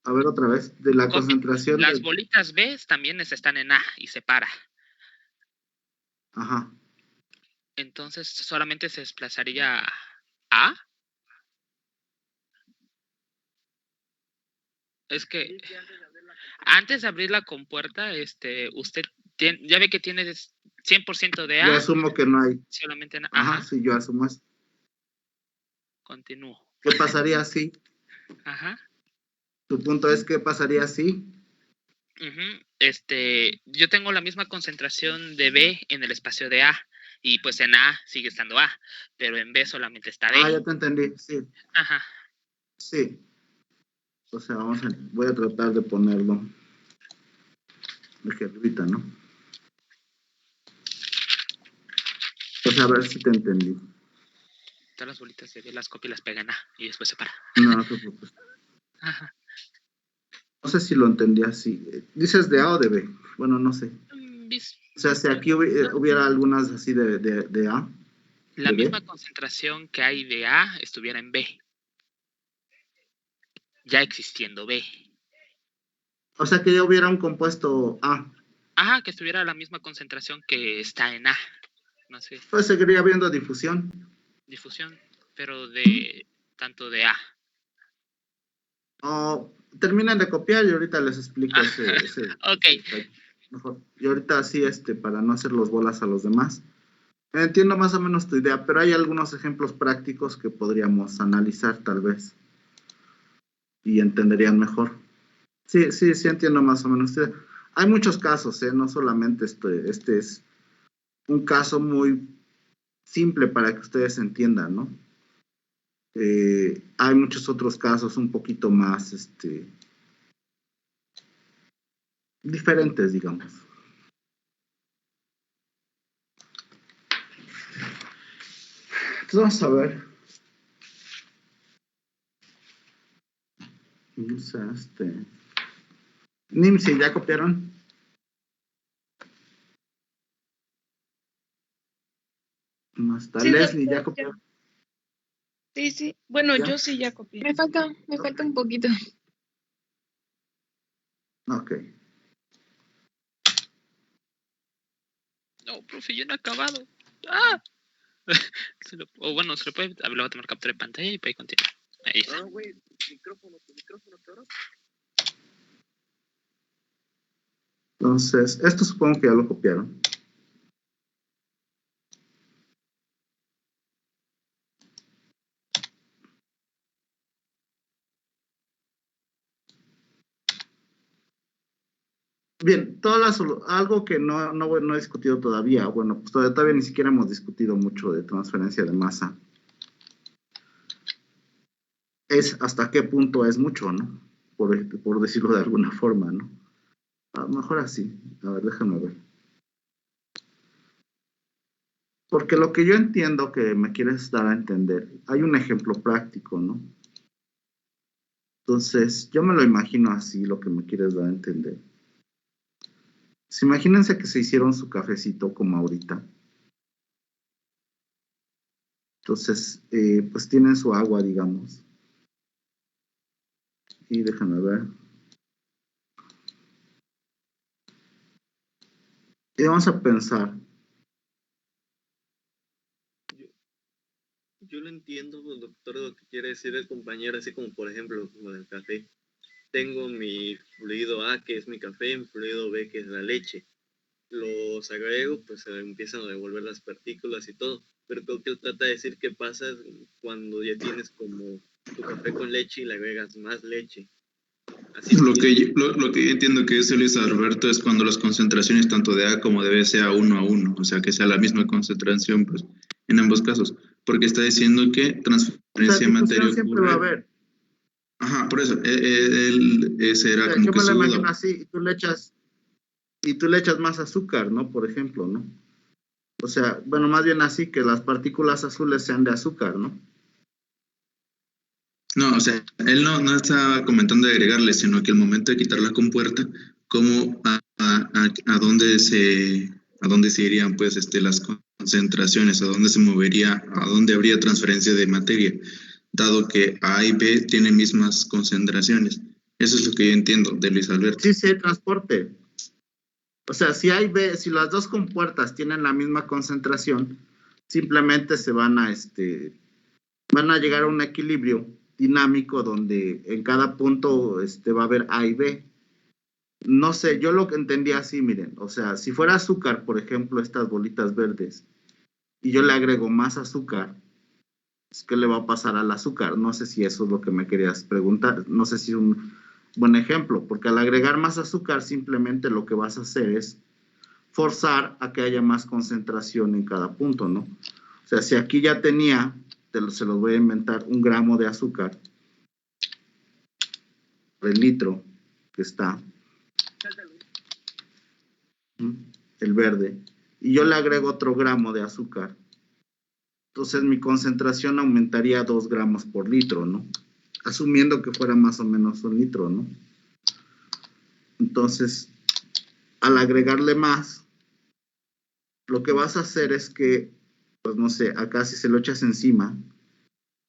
B: a ver otra vez, de la concentración.
L: Las bolitas B también están en A y separa.
B: Ajá.
L: Entonces, ¿solamente se desplazaría A? Es que antes de abrir la compuerta, usted ya ve que tiene 100% de A.
B: Yo asumo que no hay.
L: Solamente en A.
B: Ajá, sí, yo asumo eso.
L: Continúo.
B: ¿Qué pasaría si?
L: Ajá.
B: ¿Tu punto es qué pasaría si?
L: Yo tengo la misma concentración de B en el espacio de A. Y pues en A sigue estando A. Pero en B solamente está B.
B: Ah, ya te entendí, sí.
L: Ajá.
B: Sí. O sea, voy a tratar de ponerlo. Aquí ahorita, ¿no? Entonces, a ver si te entendí.
L: Todas las bolitas de B las copia y las pega en A y después separa.
B: No, no te preocupes.
L: Ajá.
B: No sé si lo entendí así. ¿Dices de A o de B? Bueno, no sé. O sea, si aquí hubiera algunas así de A.
L: La
B: ¿de
L: misma
B: B?
L: concentración que hay de A estuviera en B. Ya existiendo B.
B: O sea, que ya hubiera un compuesto A.
L: Ajá, que estuviera la misma concentración que está en A. No sé.
B: Pues seguiría habiendo difusión.
L: Difusión, pero de tanto de A.
B: O terminen de copiar y ahorita les explico ese
L: Ok.
B: mejor. Y ahorita sí, para no hacer los bolas a los demás. Entiendo más o menos tu idea, pero hay algunos ejemplos prácticos que podríamos analizar tal vez. Y entenderían mejor. Sí entiendo más o menos tu idea. Hay muchos casos, no solamente este es un caso muy simple para que ustedes entiendan, ¿no? Hay muchos otros casos un poquito más, diferentes, digamos. Entonces vamos a ver. O sea, Nimsi, ¿ya copiaron? No está.
A: Sí,
B: Leslie, ¿ya
A: doctor,
B: copiaron?
A: Sí. Bueno,
B: ¿Ya?
A: yo sí ya copié.
C: Me falta un poquito.
B: Ok.
L: No, profe, yo no he acabado. ¡Ah! se lo puede, le voy a tomar captura de pantalla y puede continuar. Ahí está.
K: Güey, micrófono, cabrón.
B: Entonces, esto supongo que ya lo copiaron. Bien, algo que no he discutido todavía, bueno, pues todavía ni siquiera hemos discutido mucho de transferencia de masa. Es hasta qué punto es mucho, ¿no? Por decirlo de alguna forma, ¿no? A lo mejor así. A ver, déjame ver. Porque lo que yo entiendo que me quieres dar a entender, hay un ejemplo práctico, ¿no? Entonces, yo me lo imagino así, lo que me quieres dar a entender. Pues imagínense que se hicieron su cafecito como ahorita. Entonces, pues tienen su agua, digamos. Y déjenme ver. Y vamos a pensar.
K: Yo lo entiendo, doctor, lo que quiere decir el compañero, así como por ejemplo, como del café. Tengo mi fluido A, que es mi café, mi fluido B, que es la leche. Los agrego, pues se empiezan a devolver las partículas y todo. Pero creo que él trata de decir qué pasa cuando ya tienes como tu café con leche y le agregas más leche. Así
H: lo que yo entiendo que dice Luis Alberto es cuando las concentraciones tanto de A como de B sea 1 a 1, o sea, que sea la misma concentración, pues, en ambos casos, porque está diciendo que transferencia de materia
B: siempre va a haber.
H: Ajá, por eso, ese era como
B: yo
H: que
B: me lo
H: su duda.
B: imagino así, y tú le echas más azúcar, ¿no? Por ejemplo, ¿no? O sea, bueno, más bien así, que las partículas azules sean de azúcar, ¿no?
H: No, o sea, él no estaba comentando de agregarle, sino que el momento de quitar la compuerta, cómo a dónde se irían pues las concentraciones, a dónde se movería, a dónde habría transferencia de materia, dado que A y B tienen mismas concentraciones. Eso es lo que yo entiendo de Luis Alberto.
B: Sí, hay transporte. O sea, si las dos compuertas tienen la misma concentración, simplemente se van a llegar a un equilibrio dinámico donde en cada punto va a haber A y B. No sé, yo lo que entendía así, miren, o sea, si fuera azúcar, por ejemplo, estas bolitas verdes, y yo le agrego más azúcar, ¿qué le va a pasar al azúcar? No sé si eso es lo que me querías preguntar, no sé si es un buen ejemplo, porque al agregar más azúcar simplemente lo que vas a hacer es forzar a que haya más concentración en cada punto, ¿no? O sea, si aquí ya tenía, se los voy a inventar, 1 gramo de azúcar por litro que está, el verde, y yo le agrego otro gramo de azúcar, Entonces mi concentración aumentaría a 2 gramos por litro, ¿no? Asumiendo que fuera más o menos 1 litro, ¿no? Entonces, al agregarle más, lo que vas a hacer es que, pues no sé, acá si se lo echas encima,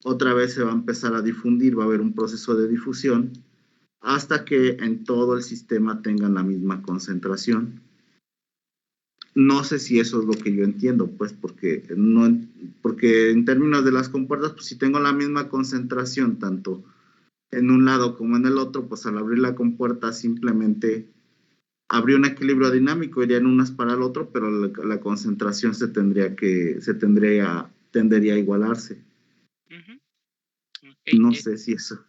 B: otra vez se va a empezar a difundir, va a haber un proceso de difusión, hasta que en todo el sistema tengan la misma concentración. No sé si eso es lo que yo entiendo, pues, porque en términos de las compuertas, pues si tengo la misma concentración tanto en un lado como en el otro, pues al abrir la compuerta simplemente habría un equilibrio dinámico, irían unas para el otro, pero la concentración tendería a igualarse.
L: Okay.
B: No sé si eso.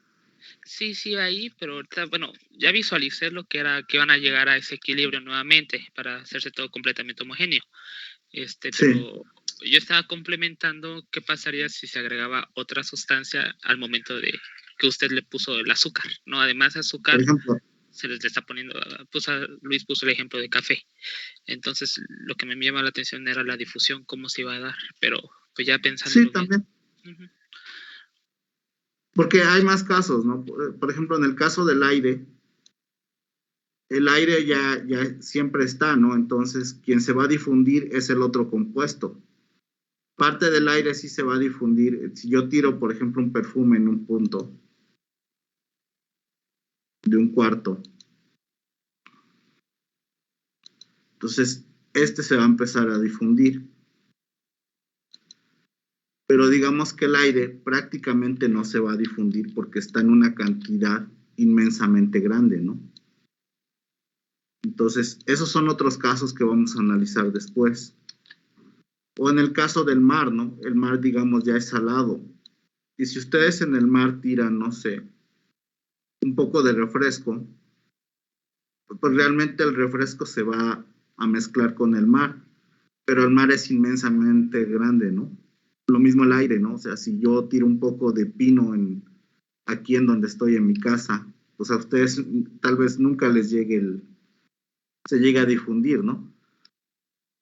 L: Sí, ahí, pero ahorita, bueno, ya visualicé lo que era que van a llegar a ese equilibrio nuevamente para hacerse todo completamente homogéneo. Pero yo estaba complementando qué pasaría si se agregaba otra sustancia al momento de que usted le puso el azúcar, ¿no? Además, azúcar,
B: por ejemplo,
L: se les está poniendo, Luis puso el ejemplo de café. Entonces, lo que me llama la atención era la difusión, cómo se iba a dar, pero pues ya pensando.
B: Sí, también. Porque hay más casos, ¿no? Por ejemplo, en el caso del aire, el aire ya siempre está, ¿no? Entonces, quien se va a difundir es el otro compuesto. Parte del aire sí se va a difundir. Si yo tiro, por ejemplo, un perfume en un punto de un cuarto, entonces se va a empezar a difundir. Pero digamos que el aire prácticamente no se va a difundir porque está en una cantidad inmensamente grande, ¿no? Entonces, esos son otros casos que vamos a analizar después. O en el caso del mar, ¿no? El mar, digamos, ya es salado. Y si ustedes en el mar tiran, no sé, un poco de refresco, pues realmente el refresco se va a mezclar con el mar. Pero el mar es inmensamente grande, ¿no? Lo mismo el aire, ¿no? O sea, si yo tiro un poco de pino aquí en donde estoy en mi casa, pues a ustedes tal vez nunca les se llegue a difundir, ¿no?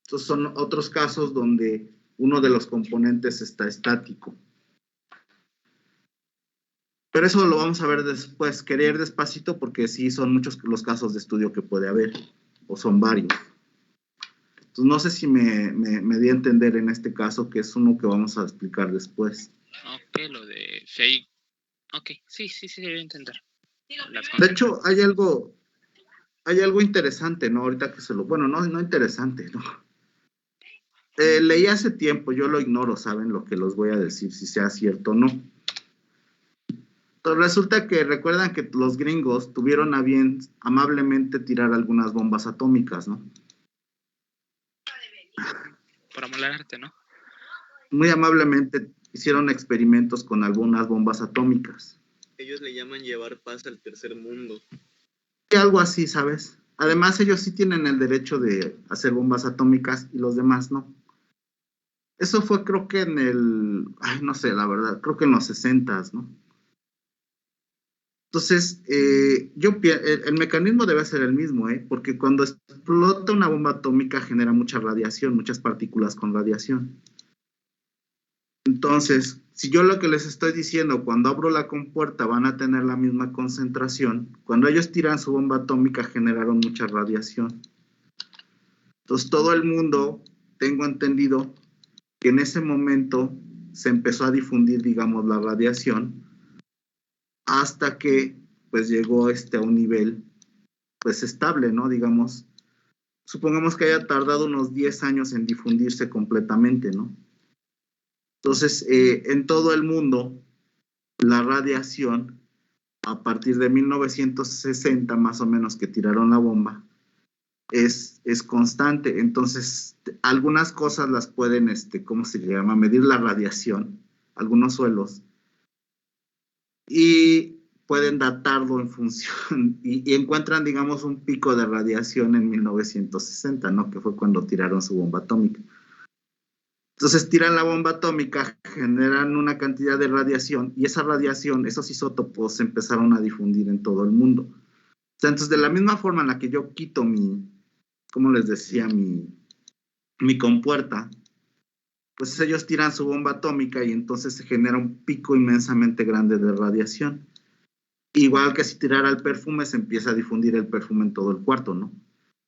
B: Estos son otros casos donde uno de los componentes está estático. Pero eso lo vamos a ver después. Quería ir despacito porque sí son muchos los casos de estudio que puede haber, o son varios. Entonces, no sé si me di a entender en este caso, que es uno que vamos a explicar después.
L: Ok, lo de Shake. Ok, sí, debo entender.
B: De hecho, hay algo interesante, ¿no? Ahorita que bueno, no interesante, ¿no? Leí hace tiempo, yo lo ignoro, ¿saben? Lo que los voy a decir, si sea cierto o no. Entonces, resulta que recuerdan que los gringos tuvieron a bien amablemente tirar algunas bombas atómicas, ¿no?
L: Por amolarte, ¿no?
B: Muy amablemente hicieron experimentos con algunas bombas atómicas.
K: Ellos le llaman llevar paz al tercer mundo.
B: Y algo así, ¿sabes? Además, ellos sí tienen el derecho de hacer bombas atómicas y los demás no. Eso fue, creo que no sé, la verdad, creo que en los 60s, ¿no? Entonces, el mecanismo debe ser el mismo, porque cuando explota una bomba atómica genera mucha radiación, muchas partículas con radiación. Entonces, si yo lo que les estoy diciendo, cuando abro la compuerta van a tener la misma concentración, cuando ellos tiran su bomba atómica generaron mucha radiación. Entonces, todo el mundo, tengo entendido, que en ese momento se empezó a difundir, digamos, la radiación, hasta que pues llegó a un nivel pues estable, ¿no? Digamos, supongamos que haya tardado unos 10 años en difundirse completamente, ¿no? Entonces, en todo el mundo, la radiación, a partir de 1960 más o menos que tiraron la bomba, es constante. Entonces, algunas cosas las pueden, ¿cómo se llama? Medir la radiación, algunos suelos, y pueden datarlo en función, y encuentran, digamos, un pico de radiación en 1960, ¿no? Que fue cuando tiraron su bomba atómica. Entonces tiran la bomba atómica, generan una cantidad de radiación, y esa radiación, esos isótopos se empezaron a difundir en todo el mundo. O sea, entonces de la misma forma en la que yo quito como les decía, mi compuerta, pues ellos tiran su bomba atómica y entonces se genera un pico inmensamente grande de radiación. Igual que si tirara el perfume, se empieza a difundir el perfume en todo el cuarto, ¿no?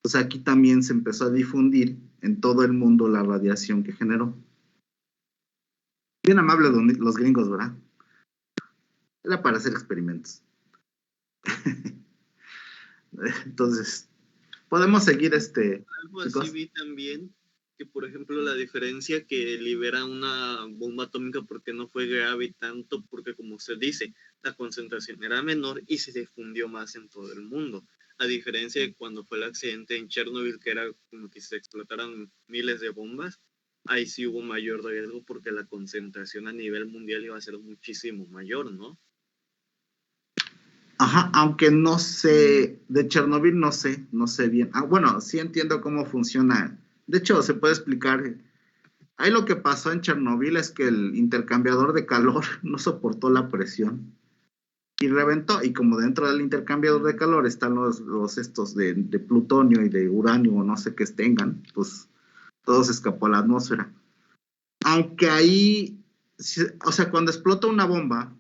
B: Pues aquí también se empezó a difundir en todo el mundo la radiación que generó. Bien amables los gringos, ¿verdad? Era para hacer experimentos. Entonces, podemos seguir
K: Algo así
B: chicos.
K: vi también, que por ejemplo la diferencia que libera una bomba atómica porque no fue grave tanto, porque como se dice, la concentración era menor y se difundió más en todo el mundo. A diferencia de cuando fue el accidente en Chernobyl, que era como que se explotaran miles de bombas, ahí sí hubo mayor riesgo porque la concentración a nivel mundial iba a ser muchísimo mayor, ¿no?
B: Ajá, aunque no sé, de Chernobyl no sé bien. Ah, bueno, sí entiendo cómo funciona. De hecho, se puede explicar. Ahí lo que pasó en Chernobyl es que el intercambiador de calor no soportó la presión y reventó. Y como dentro del intercambiador de calor están los estos de plutonio y de uranio o no sé qué tengan, pues todo se escapó a la atmósfera. Aunque ahí, o sea, cuando explota una bomba,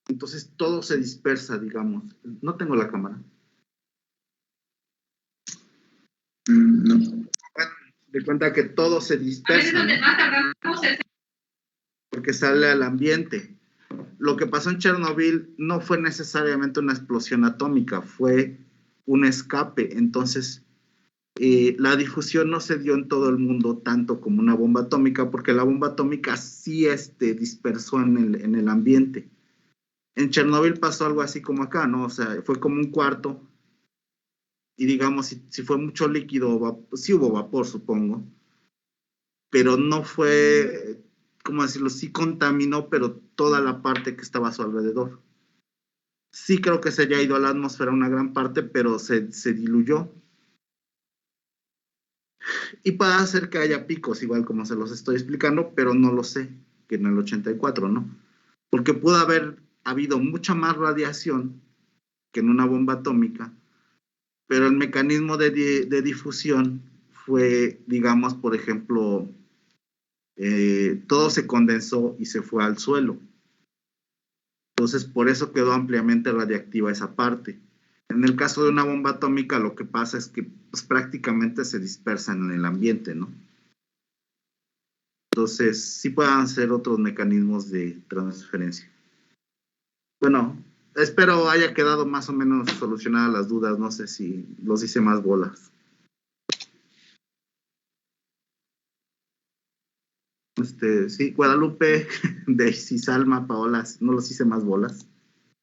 B: entonces todo se dispersa, digamos. No tengo la cámara.
H: No.
B: De cuenta que todo se dispersa, ¿no? Porque sale al ambiente. Lo que pasó en Chernobyl no fue necesariamente una explosión atómica, fue un escape. Entonces, la difusión no se dio en todo el mundo tanto como una bomba atómica, porque la bomba atómica sí dispersó en el ambiente. En Chernobyl pasó algo así como acá, ¿no? O sea, fue como un cuarto, y digamos, si fue mucho líquido, sí hubo vapor, supongo, pero no fue, ¿cómo decirlo? Sí contaminó, pero toda la parte que estaba a su alrededor. Sí creo que se haya ido a la atmósfera una gran parte, pero se diluyó. Y puede hacer que haya picos, igual como se los estoy explicando, pero no lo sé, que en el 84, ¿no? Porque pudo haber habido mucha más radiación que en una bomba atómica, pero el mecanismo de difusión fue, digamos, por ejemplo, todo se condensó y se fue al suelo. Entonces, por eso quedó ampliamente radiactiva esa parte. En el caso de una bomba atómica, lo que pasa es que pues, prácticamente se dispersan en el ambiente, ¿no? Entonces, sí puedan ser otros mecanismos de transferencia. Bueno, espero haya quedado más o menos solucionadas las dudas. No sé si los hice más bolas. Sí, Guadalupe, Daisy, Salma, Paola, ¿no los hice más bolas?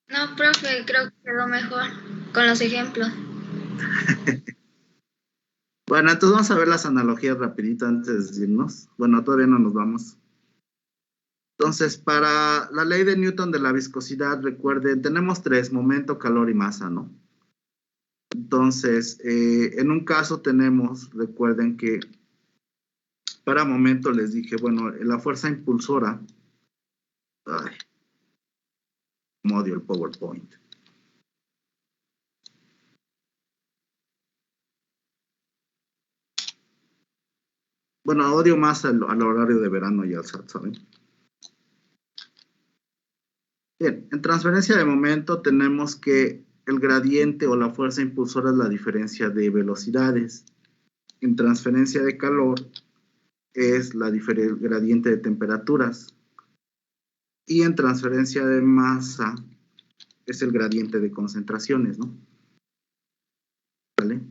C: No, profe, creo que quedó mejor con los ejemplos.
B: Bueno, entonces vamos a ver las analogías rapidito antes de irnos. Bueno, todavía no nos vamos. Entonces, para la ley de Newton de la viscosidad, recuerden, tenemos tres, momento, calor y masa, ¿no? Entonces, en un caso tenemos, recuerden que para momento les dije, bueno, la fuerza impulsora, ay, como odio el PowerPoint. Bueno, odio más al horario de verano y al SAT, ¿saben? Bien, en transferencia de momento tenemos que el gradiente o la fuerza impulsora es la diferencia de velocidades. En transferencia de calor es el gradiente de temperaturas. Y en transferencia de masa es el gradiente de concentraciones, ¿no? ¿Vale?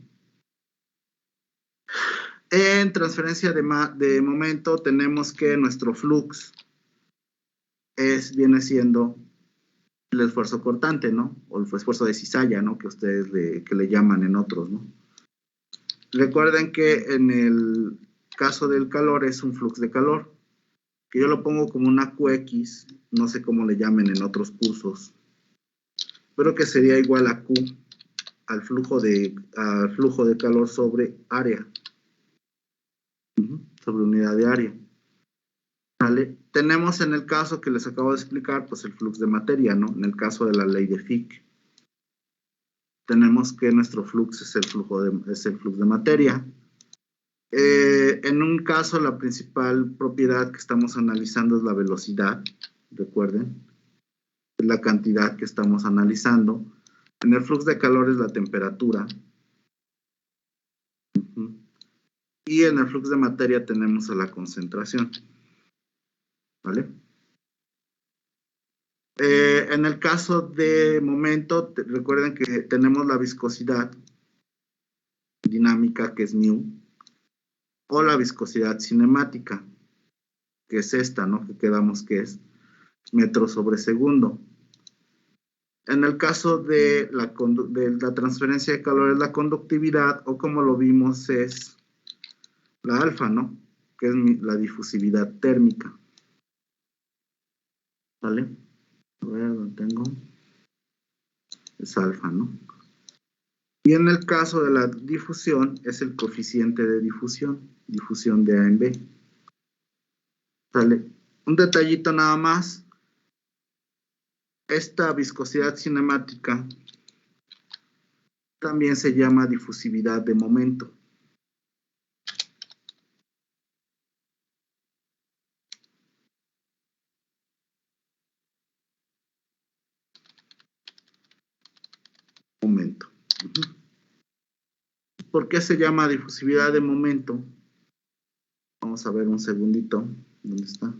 B: En transferencia de momento tenemos que nuestro flux viene siendo el esfuerzo cortante, ¿no? O el esfuerzo de cizalla, ¿no? Que ustedes que le llaman en otros, ¿no? Recuerden que en el caso del calor es un flux de calor, que yo lo pongo como una QX, no sé cómo le llamen en otros cursos, pero que sería igual a Q, al flujo de calor sobre área, sobre unidad de área. ¿Vale? Tenemos en el caso que les acabo de explicar, pues el flux de materia, ¿no? En el caso de la ley de Fick. Tenemos que nuestro flux es el flux de materia. En un caso, la principal propiedad que estamos analizando es la velocidad, recuerden, es la cantidad que estamos analizando. En el flujo de calor es la temperatura. Y en el flujo de materia tenemos a la concentración. ¿Vale? En el caso de momento, recuerden que tenemos la viscosidad dinámica, que es μ, o la viscosidad cinemática, que es esta, ¿no? Que quedamos que es metros sobre segundo. En el caso de la transferencia de calor es la conductividad, o como lo vimos es la alfa, ¿no? Que es la difusividad térmica. ¿Vale? A ver, lo tengo. Es alfa, ¿no? Y en el caso de la difusión, es el coeficiente de difusión de A en B. ¿Sale? Un detallito nada más. Esta viscosidad cinemática también se llama difusividad de momento. Momento. ¿Por qué se llama difusividad de momento? Vamos a ver un segundito. ¿Dónde está?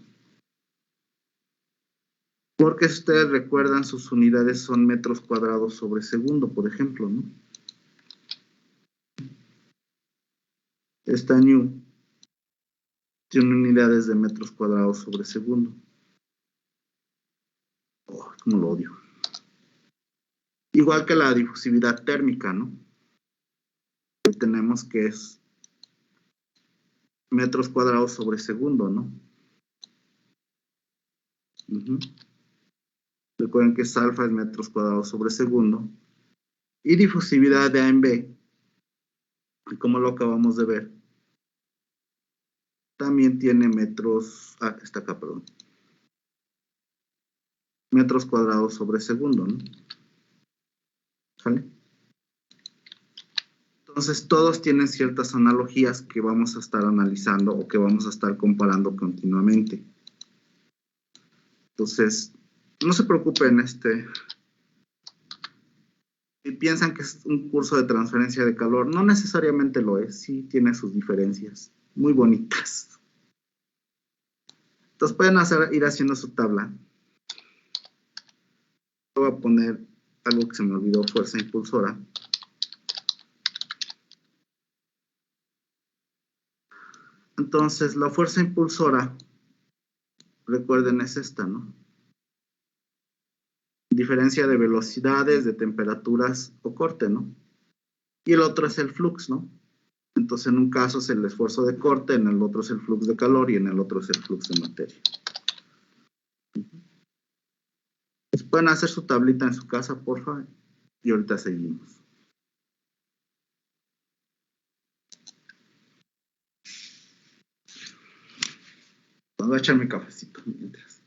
B: Porque si ustedes recuerdan, sus unidades son metros cuadrados sobre segundo, por ejemplo, ¿no? Esta new tiene unidades de metros cuadrados sobre segundo. Oh, cómo lo odio. Igual que la difusividad térmica, ¿no? Que tenemos que es metros cuadrados sobre segundo, ¿no? Recuerden que es alfa es metros cuadrados sobre segundo. Y difusividad de A en B, como lo acabamos de ver, también tiene metros, está acá, perdón. Metros cuadrados sobre segundo, ¿no? ¿Sale? Entonces, todos tienen ciertas analogías que vamos a estar analizando o que vamos a estar comparando continuamente. Entonces, no se preocupen, si piensan que es un curso de transferencia de calor, no necesariamente lo es, sí tiene sus diferencias, muy bonitas. Entonces, pueden ir haciendo su tabla. Voy a poner algo que se me olvidó, fuerza impulsora. Entonces, la fuerza impulsora, recuerden, es esta, ¿no? Diferencia de velocidades, de temperaturas o corte, ¿no? Y el otro es el flux, ¿no? Entonces, en un caso es el esfuerzo de corte, en el otro es el flux de calor y en el otro es el flux de materia. Pues pueden hacer su tablita en su casa, por favor, y ahorita seguimos. Voy a echar mi cafecito mientras.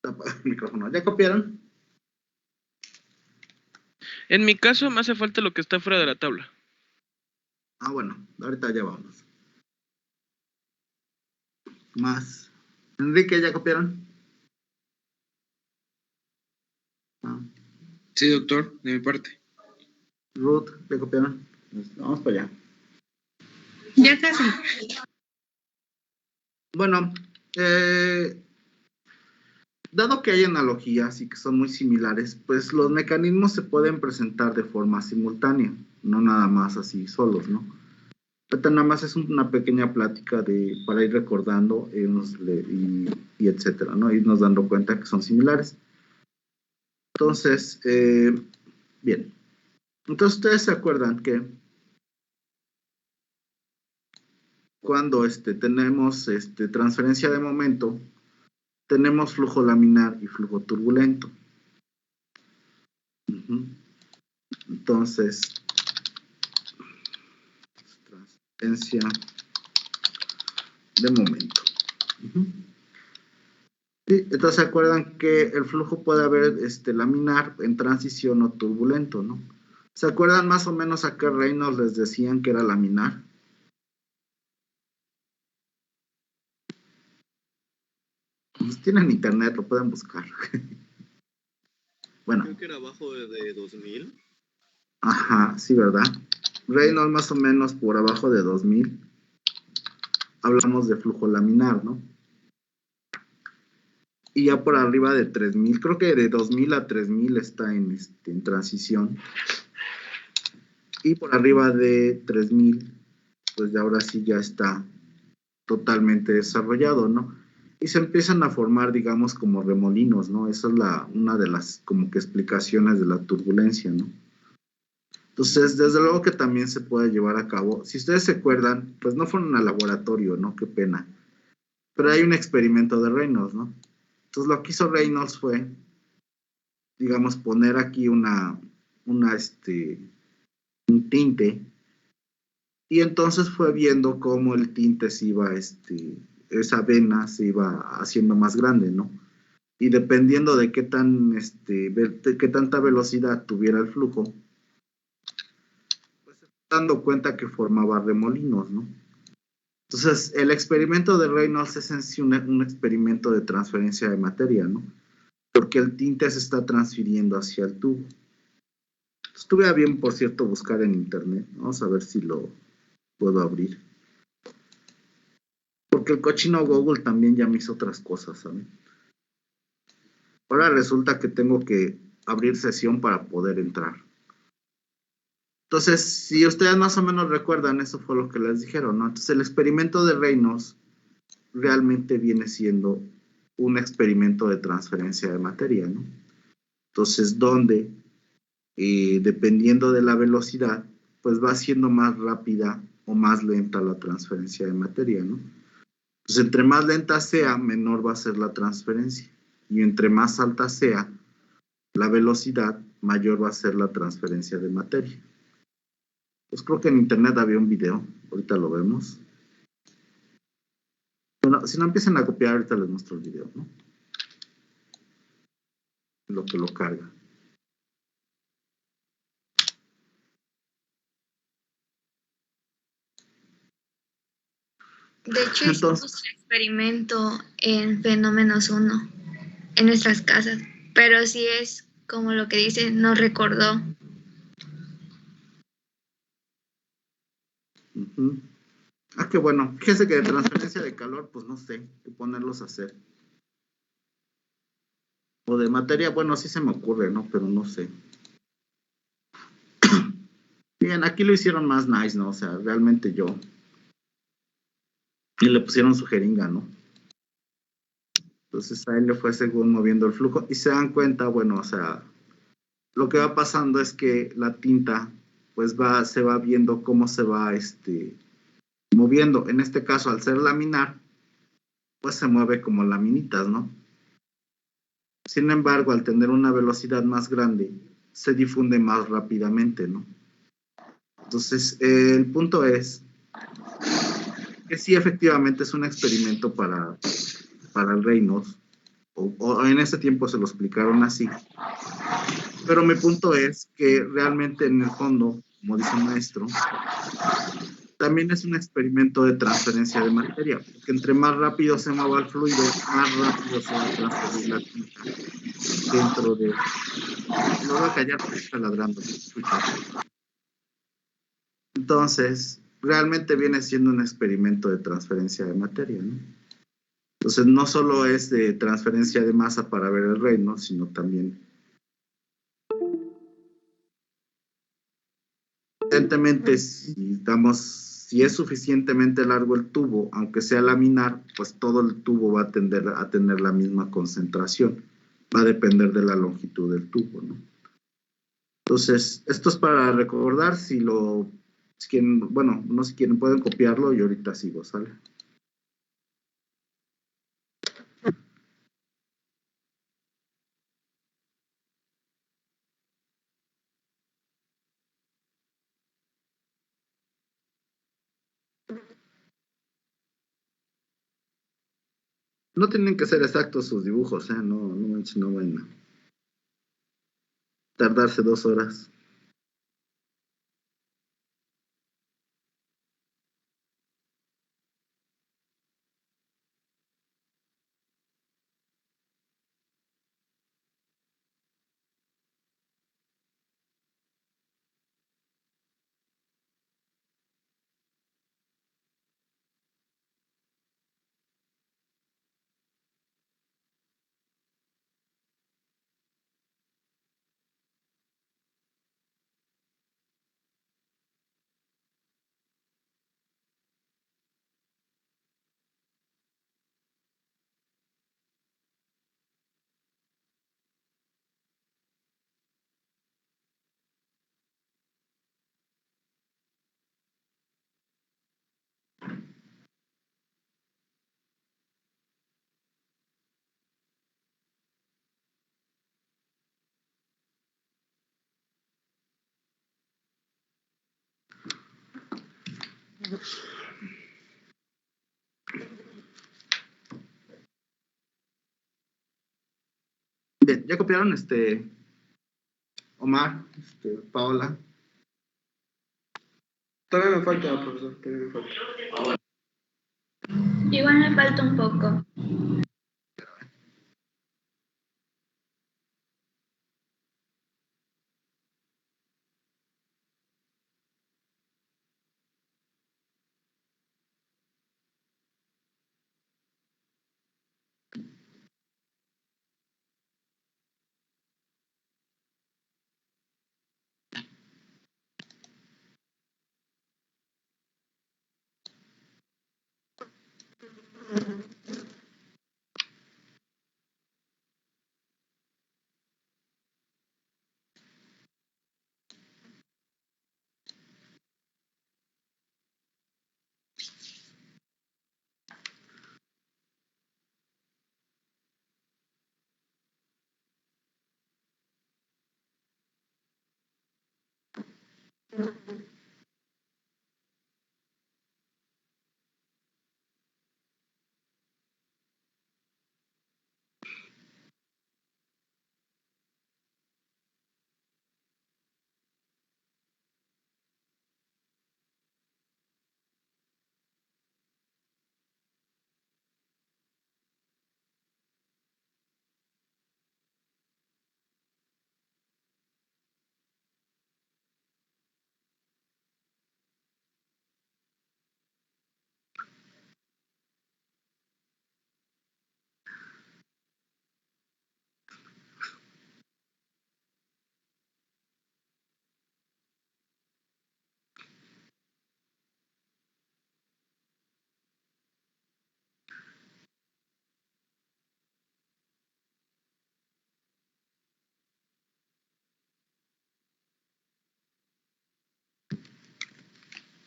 B: Tapa el micrófono. ¿Ya copiaron?
E: En mi caso me hace falta lo que está fuera de la tabla.
B: Ah, bueno, ahorita ya vamos. Más. Enrique, ¿ya copiaron? Ah.
G: Sí, doctor, de mi parte.
B: Ruth, ¿ya copiaron? Vamos para allá.
A: Ya casi.
B: Bueno, dado que hay analogías y que son muy similares, pues los mecanismos se pueden presentar de forma simultánea, no nada más así solos, ¿no? Ahorita nada más es una pequeña plática para ir recordando y etcétera, ¿no? Irnos dando cuenta que son similares. Entonces, bien. Entonces, ustedes se acuerdan que cuando tenemos transferencia de momento, tenemos flujo laminar y flujo turbulento. Entonces, transferencia de momento. Sí, entonces se acuerdan que el flujo puede haber laminar en transición o turbulento, ¿no? ¿Se acuerdan más o menos a qué Reynolds les decían que era laminar? Pues tienen internet, lo pueden buscar. Bueno.
K: Creo que era abajo de 2000.
B: Ajá, sí, ¿verdad? Reynolds más o menos por abajo de 2000. Hablamos de flujo laminar, ¿no? Y ya por arriba de 3000, creo que de 2000 a 3000 está en transición. Y por arriba de 3000, pues ya ahora sí ya está totalmente desarrollado, ¿no? Y se empiezan a formar, digamos, como remolinos, ¿no? Esa es una de las como que explicaciones de la turbulencia, ¿no? Entonces, desde luego que también se puede llevar a cabo. Si ustedes se acuerdan, pues no fueron al laboratorio, ¿no? Qué pena. Pero hay un experimento de Reynolds, ¿no? Entonces, lo que hizo Reynolds fue, digamos, poner aquí un tinte, y entonces fue viendo cómo el tinte se iba, esa vena se iba haciendo más grande, ¿no? Y dependiendo de qué tanta velocidad tuviera el flujo, pues se fue dando cuenta que formaba remolinos, ¿no? Entonces, el experimento de Reynolds es en sí un experimento de transferencia de materia, ¿no? Porque el tinte se está transfiriendo hacia el tubo. Estuve a bien, por cierto, buscar en internet. Vamos a ver si lo puedo abrir. Porque el cochino Google también ya me hizo otras cosas, ¿saben? Ahora resulta que tengo que abrir sesión para poder entrar. Entonces, si ustedes más o menos recuerdan, eso fue lo que les dijeron, ¿no? Entonces, el experimento de Reynolds realmente viene siendo un experimento de transferencia de materia, ¿no? Entonces, donde, dependiendo de la velocidad, pues va siendo más rápida o más lenta la transferencia de materia, ¿no? Pues entre más lenta sea, menor va a ser la transferencia. Y entre más alta sea la velocidad, mayor va a ser la transferencia de materia. Pues creo que en internet había un video, ahorita lo vemos. Bueno, si no empiezan a copiar, ahorita les muestro el video, ¿no? Lo que lo carga.
C: De hecho, hicimos un experimento en Fenómenos 1, en nuestras casas, pero sí es como lo que dice, nos recordó.
B: Ah, qué bueno. Fíjense que de transferencia de calor, pues no sé qué ponerlos a hacer. O de materia, bueno, sí se me ocurre, ¿no? Pero no sé. Bien, aquí lo hicieron más nice, ¿no? O sea, realmente yo. Y le pusieron su jeringa, ¿no? Entonces ahí le fue según moviendo el flujo. Y se dan cuenta, bueno, o sea, lo que va pasando es que la tinta, pues se va viendo cómo se va, moviendo. En este caso, al ser laminar, pues se mueve como laminitas, ¿no? Sin embargo, al tener una velocidad más grande, se difunde más rápidamente, ¿no? Entonces, el punto es que sí, efectivamente es un experimento para el Reynolds, o en ese tiempo se lo explicaron así. Pero mi punto es que realmente en el fondo, como dice el maestro, también es un experimento de transferencia de materia, porque entre más rápido se mueva el fluido, más rápido se va a transferir la tinta dentro de... No va a callar porque está ladrando. Entonces, realmente viene siendo un experimento de transferencia de materia, ¿no? Entonces, no solo es de transferencia de masa para ver el reino, sino también... Evidentemente, si es suficientemente largo el tubo, aunque sea laminar, pues todo el tubo va a tender a tener la misma concentración. Va a depender de la longitud del tubo, ¿no? Entonces, esto es para recordar si quieren, bueno, no sé si quieren, pueden copiarlo y ahorita sigo, ¿sale? No tienen que ser exactos sus dibujos, ¿eh? No van a tardarse 2 horas. Bien, ¿ya copiaron Omar, Paola?
F: Todavía me falta, profesor, todavía me falta.
J: Igual me falta un poco.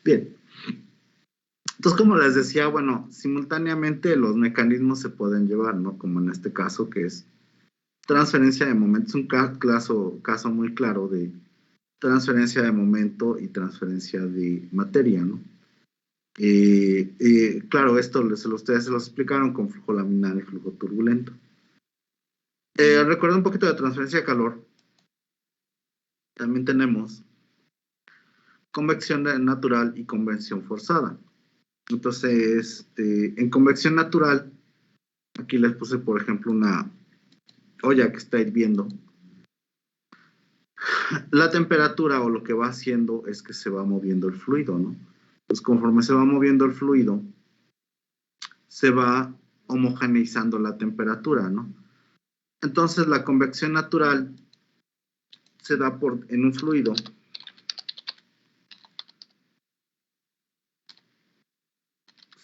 B: Bien. Entonces, como les decía, bueno, simultáneamente los mecanismos se pueden llevar, ¿no? Como en este caso, que es transferencia de momento. Es un caso muy claro de transferencia de momento y transferencia de materia, ¿no? Claro, esto ustedes se lo explicaron con flujo laminar y flujo turbulento. Recuerda un poquito de transferencia de calor. También tenemos convección natural y convección forzada. Entonces, en convección natural, aquí les puse, por ejemplo, una olla que está hirviendo. La temperatura o lo que va haciendo es que se va moviendo el fluido, ¿no? Pues conforme se va moviendo el fluido, se va homogeneizando la temperatura, ¿no? Entonces, la convección natural se da en un fluido.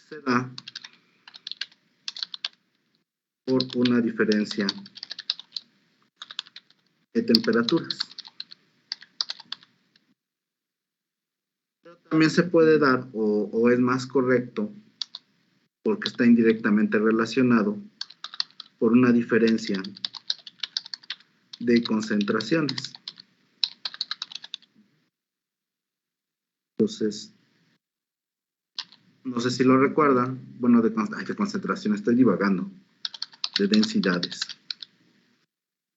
B: Se da por una diferencia de temperaturas. Pero también se puede dar, o es más correcto, porque está indirectamente relacionado, por una diferencia de concentraciones. Entonces, no sé si lo recuerdan, bueno, de concentración, estoy divagando, de densidades,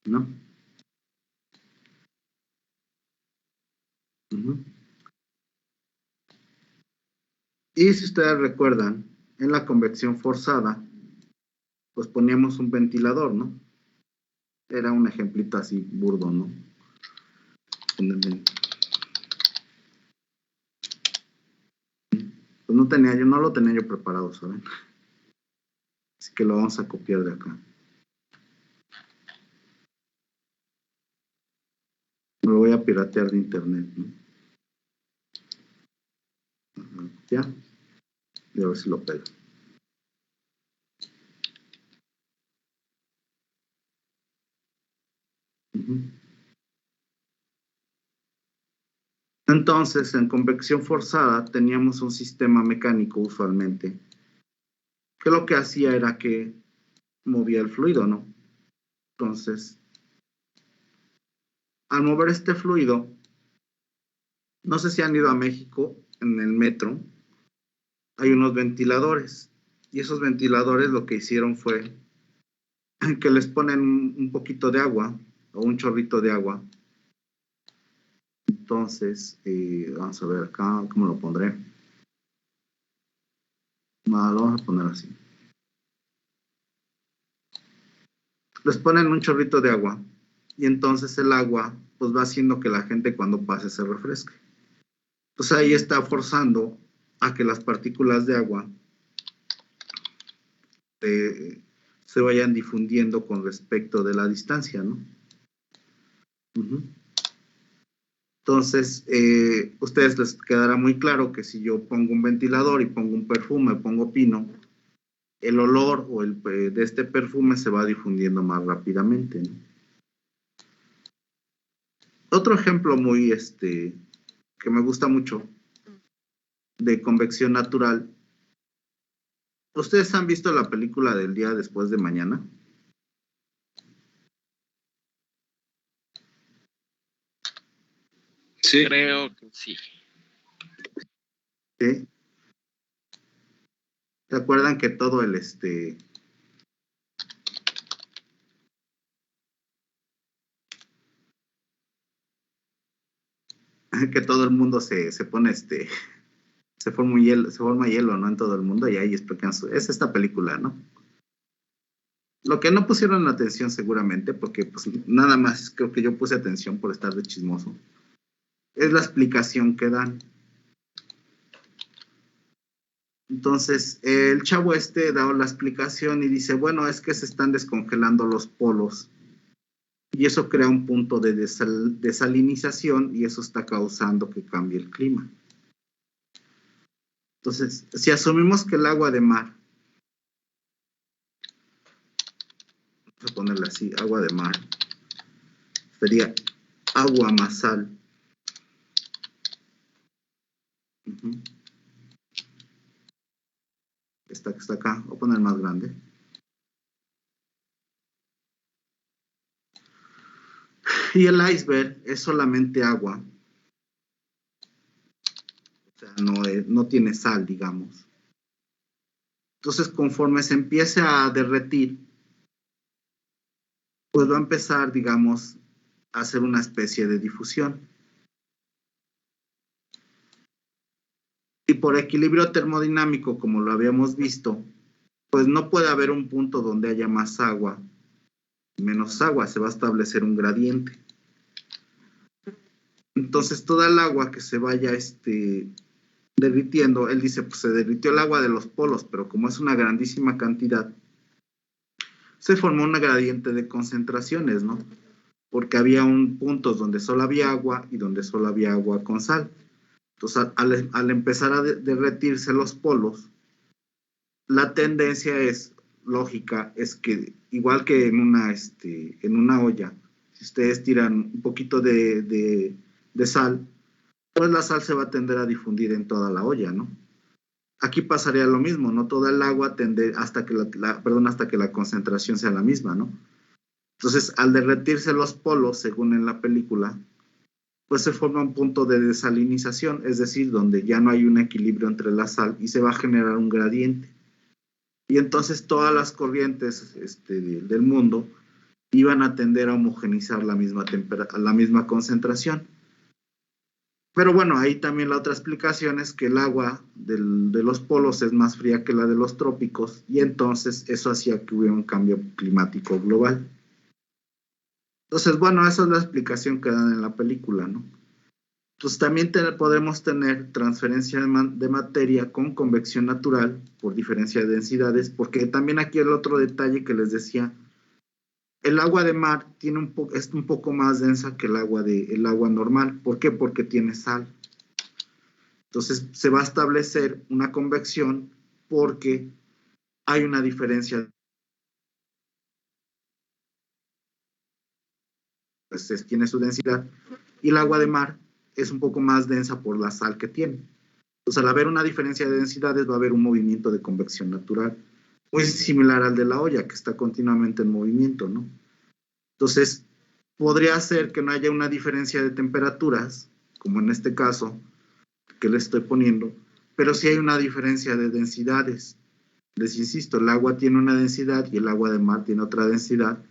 B: ¿no? Y si ustedes recuerdan, en la convección forzada, pues poníamos un ventilador, ¿no? Era un ejemplito así burdo, ¿no? Pues yo no lo tenía yo preparado, ¿saben? Así que lo vamos a copiar de acá. Me lo voy a piratear de internet, ¿no? Ya. Y a ver si lo pego. Entonces, en convección forzada teníamos un sistema mecánico usualmente, que lo que hacía era que movía el fluido, ¿no? Entonces, al mover este fluido, no sé si han ido a México, en el metro, hay unos ventiladores, y esos ventiladores lo que hicieron fue que les ponen un poquito de agua, o un chorrito de agua. Entonces, vamos a ver acá, ¿cómo lo pondré? No, lo vamos a poner así. Les ponen un chorrito de agua, y entonces el agua pues va haciendo que la gente cuando pase se refresque. Entonces ahí está forzando a que las partículas de agua se vayan difundiendo con respecto de la distancia, ¿no? Entonces, ustedes les quedará muy claro que si yo pongo un ventilador y pongo un perfume, pongo pino, el olor de este perfume se va difundiendo más rápidamente, ¿no? Otro ejemplo muy, que me gusta mucho, de convección natural. ¿Ustedes han visto la película del día después de mañana?
E: Sí. Creo que sí.
B: ¿Sí? ¿Se acuerdan que todo el que todo el mundo se pone se forma hielo, ¿no? En todo el mundo, y ahí explican es esta película, ¿no? Lo que no pusieron atención seguramente, porque pues nada más creo que yo puse atención por estar de chismoso, es la explicación que dan. Entonces, el chavo da la explicación y dice, bueno, es que se están descongelando los polos y eso crea un punto de desalinización y eso está causando que cambie el clima. Entonces, si asumimos que el agua de mar, vamos a ponerle así, agua de mar, sería agua más sal. Esta que está acá, voy a poner más grande. Y el iceberg es solamente agua. O sea, no tiene sal, digamos. Entonces, conforme se empiece a derretir, pues va a empezar, digamos, a hacer una especie de difusión. Y por equilibrio termodinámico, como lo habíamos visto, pues no puede haber un punto donde haya más agua y menos agua, se va a establecer un gradiente. Entonces, toda el agua que se vaya derritiendo, él dice, pues se derritió el agua de los polos, pero como es una grandísima cantidad, se formó un gradiente de concentraciones, ¿no? Porque había puntos donde solo había agua y donde solo había agua con sal. Entonces, al empezar a derretirse los polos, la tendencia es lógica, es que igual que en una olla, si ustedes tiran un poquito de sal, pues la sal se va a tender a difundir en toda la olla, ¿no? Aquí pasaría lo mismo, no toda el agua hasta que la concentración sea la misma, ¿no? Entonces, al derretirse los polos, según en la película, pues se forma un punto de desalinización, es decir, donde ya no hay un equilibrio entre la sal y se va a generar un gradiente. Y entonces todas las corrientes del mundo iban a tender a homogenizar la misma concentración. Pero bueno, ahí también la otra explicación es que el agua de los polos es más fría que la de los trópicos y entonces eso hacía que hubiera un cambio climático global. Entonces, bueno, esa es la explicación que dan en la película, ¿no? Entonces también podemos tener transferencia de materia con convección natural por diferencia de densidades, porque también aquí el otro detalle que les decía, el agua de mar es un poco más densa que el agua normal. ¿Por qué? Porque tiene sal. Entonces se va a establecer una convección porque hay una diferencia. Pues tiene su densidad y el agua de mar es un poco más densa por la sal que tiene. Entonces, al haber una diferencia de densidades, va a haber un movimiento de convección natural, muy similar al de la olla, que está continuamente en movimiento, ¿no? Entonces, podría ser que no haya una diferencia de temperaturas, como en este caso que le estoy poniendo, pero sí hay una diferencia de densidades. Les insisto, el agua tiene una densidad y el agua de mar tiene otra densidad.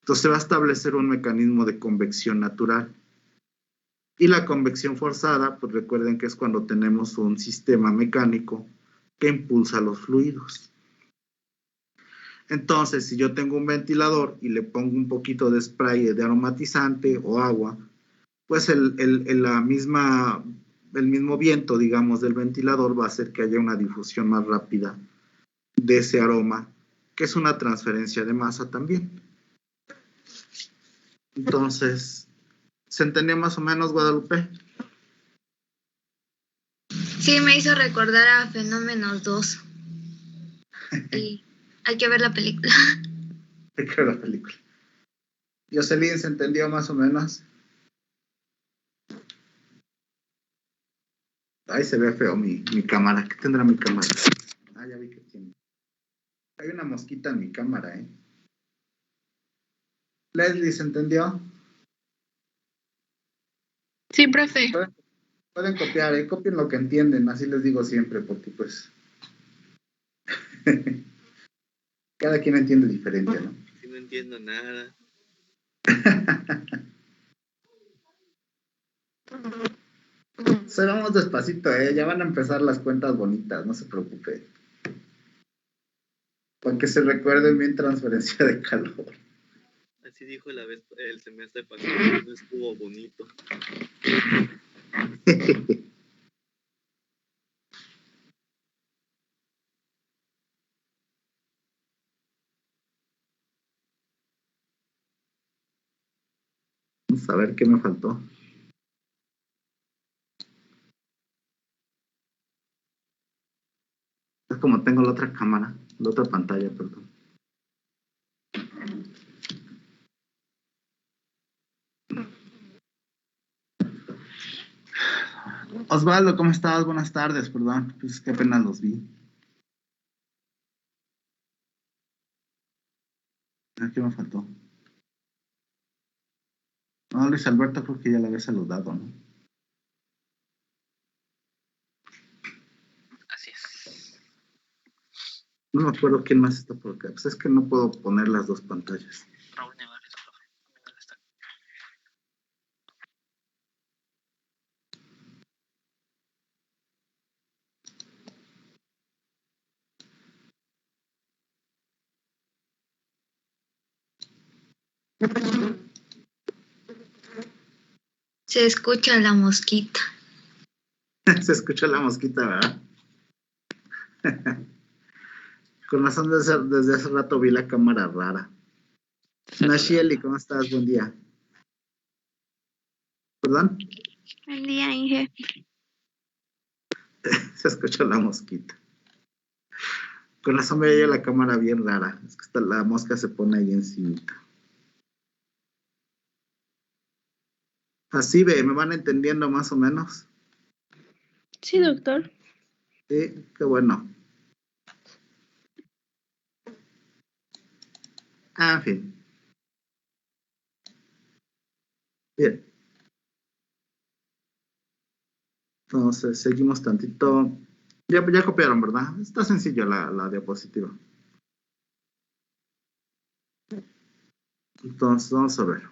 B: Entonces, se va a establecer un mecanismo de convección natural. Y la convección forzada, pues recuerden que es cuando tenemos un sistema mecánico que impulsa los fluidos. Entonces, si yo tengo un ventilador y le pongo un poquito de spray de aromatizante o agua, pues el mismo viento, digamos, del ventilador va a hacer que haya una difusión más rápida de ese aroma, que es una transferencia de masa también. Entonces, ¿se entendía más o menos, Guadalupe?
C: Sí, me hizo recordar a Fenómenos 2. Y hay que ver la película.
B: Hay que ver la película. Jocelyn, ¿se entendió más o menos? Ahí se ve feo mi cámara. ¿Qué tendrá mi cámara? Ah, ya vi que tiene. Hay una mosquita en mi cámara, ¿eh? Leslie, ¿se entendió?
A: Sí, profe.
B: Pueden copiar, ¿eh? Copien lo que entienden, así les digo siempre, porque pues cada quien entiende diferente, ¿no?
K: Sí, no entiendo nada.
B: Se vamos despacito, ya van a empezar las cuentas bonitas, no se preocupe. Para que se recuerden bien transferencia de calor.
K: Así dijo el semestre pasado, no estuvo bonito.
B: Vamos a ver qué me faltó. Es como tengo la otra cámara, la otra pantalla, perdón. Osvaldo, ¿cómo estás? Buenas tardes, perdón. Pues es que apenas los vi. ¿Qué me faltó? No, Luis Alberto creo que ya le había saludado, ¿no?
L: Así es.
B: No me acuerdo quién más está por acá. Pues es que no puedo poner las dos pantallas.
L: Raúl Nevares, profe.
C: Se escucha la mosquita.
B: Se escucha la mosquita, ¿verdad? Con razón, desde hace rato vi la cámara rara. Nashieli, ¿cómo estás? Buen día. ¿Perdón?
D: Buen día, Inge.
B: Se escucha la mosquita. Con razón veía yo la cámara bien rara. Es que la mosca se pone ahí encimita. Así ve, ¿me van entendiendo más o menos?
A: Sí, doctor.
B: Sí, qué bueno. En fin. Bien. Entonces, seguimos tantito. Ya copiaron, ¿verdad? Está sencillo la diapositiva. Entonces, vamos a ver.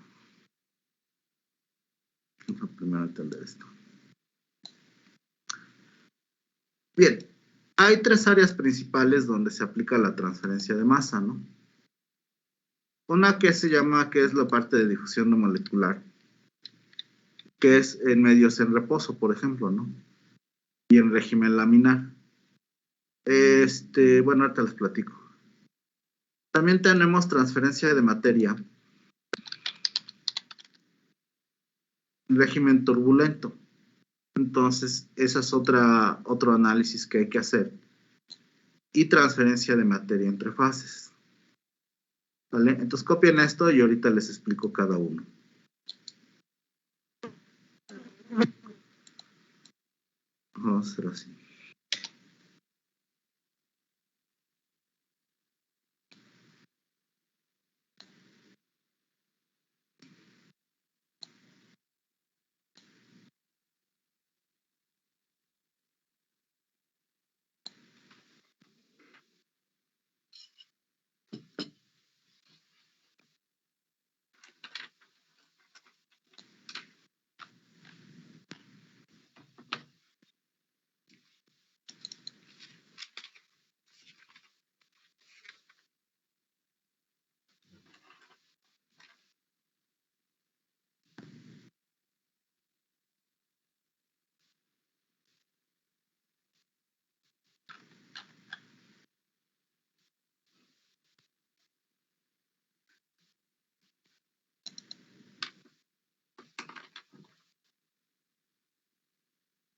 B: Vamos a primero entender esto. Bien. Hay tres áreas principales donde se aplica la transferencia de masa, ¿no? Una que se llama, que es la parte de difusión no molecular, que es en medios en reposo, por ejemplo, ¿no? Y en régimen laminar. Bueno, ahorita les platico. También tenemos transferencia de materia en régimen turbulento. Entonces, ese es otro análisis que hay que hacer. Y transferencia de materia entre fases. ¿Vale? Entonces, copien esto y ahorita les explico cada uno. Vamos a hacer así.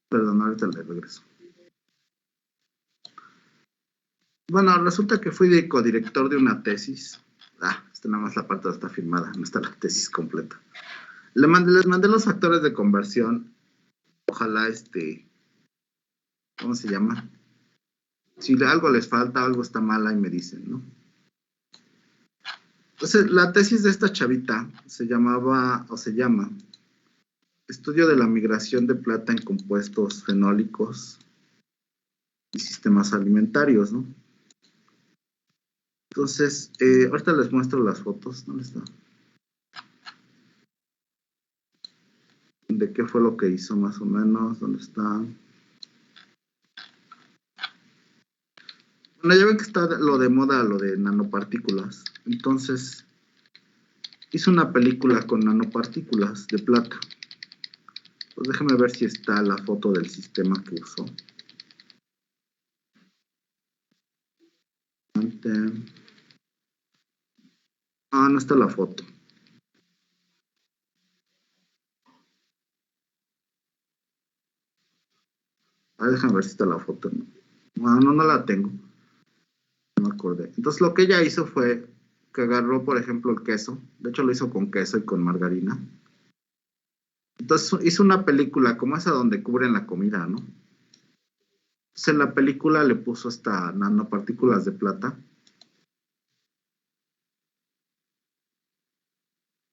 B: Perdón, ahorita le regreso. Bueno, resulta que fui codirector de una tesis. Esta nada más la parte está firmada, no está la tesis completa. Les mandé los factores de conversión. Ojalá ¿cómo se llama? Si algo les falta, algo está mal, ahí me dicen, ¿no? Entonces, la tesis de esta chavita se llama Estudio de la migración de plata en compuestos fenólicos y sistemas alimentarios, ¿no? Entonces, ahorita les muestro las fotos. ¿Dónde está? ¿De qué fue lo que hizo más o menos? ¿Dónde está? Bueno, ya ven que está lo de moda, lo de nanopartículas. Entonces, hizo una película con nanopartículas de plata. Pues déjame ver si está la foto del sistema que usó. No está la foto. Déjame ver si está la foto. No la tengo. No me acordé. Entonces lo que ella hizo fue que agarró, por ejemplo, el queso. De hecho lo hizo con queso y con margarina. Entonces hizo una película como esa donde cubren la comida, ¿no? Entonces en la película le puso hasta nanopartículas de plata.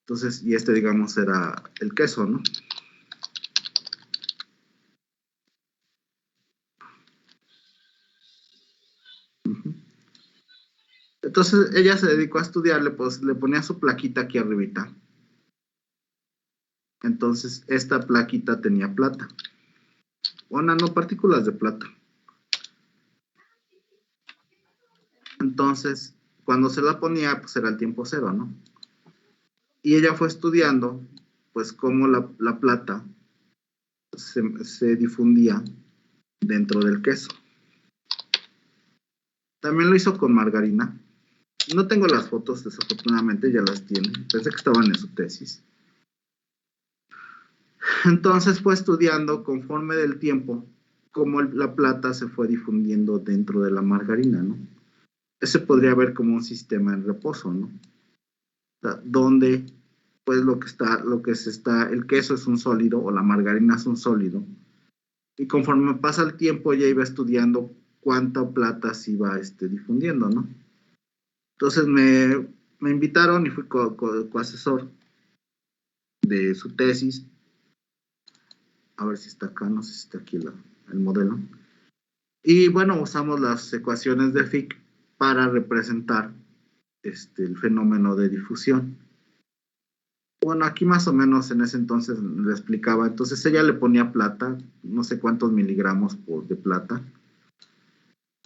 B: Entonces, y digamos, era el queso, ¿no? Entonces, ella se dedicó a estudiarle, pues le ponía su plaquita aquí arribita. Entonces, esta plaquita tenía plata. O nanopartículas de plata. Entonces, cuando se la ponía, pues era el tiempo cero, ¿no? Y ella fue estudiando, pues, cómo la plata se difundía dentro del queso. También lo hizo con margarina. No tengo las fotos, desafortunadamente, ya las tiene. Pensé que estaban en su tesis. Entonces fue estudiando conforme del tiempo cómo la plata se fue difundiendo dentro de la margarina, ¿no? Ese podría ver como un sistema en reposo, ¿no? O sea, donde, pues, el queso es un sólido o la margarina es un sólido. Y conforme pasa el tiempo, ella iba estudiando cuánta plata se iba difundiendo, ¿no? Entonces me invitaron y fui coasesor de su tesis. A ver si está acá, no sé si está aquí el modelo. Y bueno, usamos las ecuaciones de Fick para representar el fenómeno de difusión. Bueno, aquí más o menos en ese entonces le explicaba. Entonces ella le ponía plata, no sé cuántos miligramos de plata.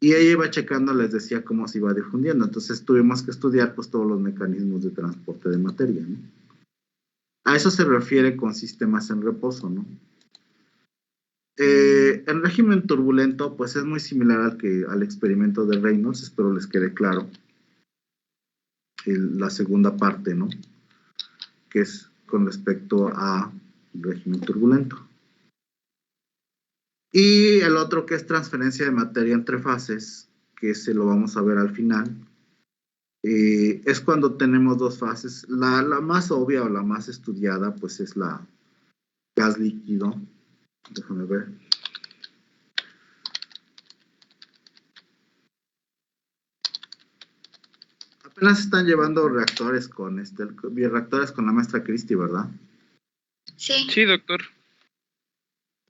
B: Y ella iba checando, les decía cómo se iba difundiendo. Entonces tuvimos que estudiar pues todos los mecanismos de transporte de materia, ¿no? A eso se refiere con sistemas en reposo, ¿no? El régimen turbulento pues es muy similar al experimento de Reynolds, espero les quede claro la segunda parte, ¿no? Que es con respecto a régimen turbulento. Y el otro que es transferencia de materia entre fases, que se lo vamos a ver al final, es cuando tenemos dos fases. La más obvia o la más estudiada pues es la gas líquido. Déjame ver. Apenas están llevando reactores con bioreactores con la maestra Cristi, ¿verdad?
C: Sí.
E: Sí, doctor.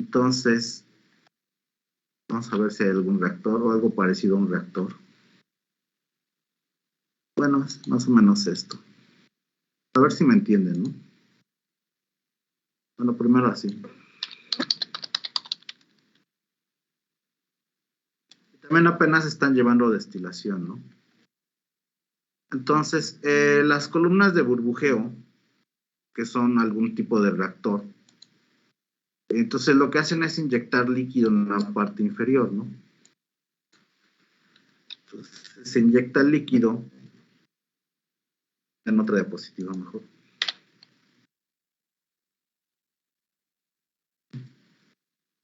B: Entonces, vamos a ver si hay algún reactor o algo parecido a un reactor. Bueno, es más o menos esto. A ver si me entienden, ¿no? Bueno, primero así. También apenas están llevando destilación, ¿no? Entonces, las columnas de burbujeo, que son algún tipo de reactor, entonces lo que hacen es inyectar líquido en la parte inferior, ¿no? Entonces, se inyecta el líquido en otra diapositiva mejor.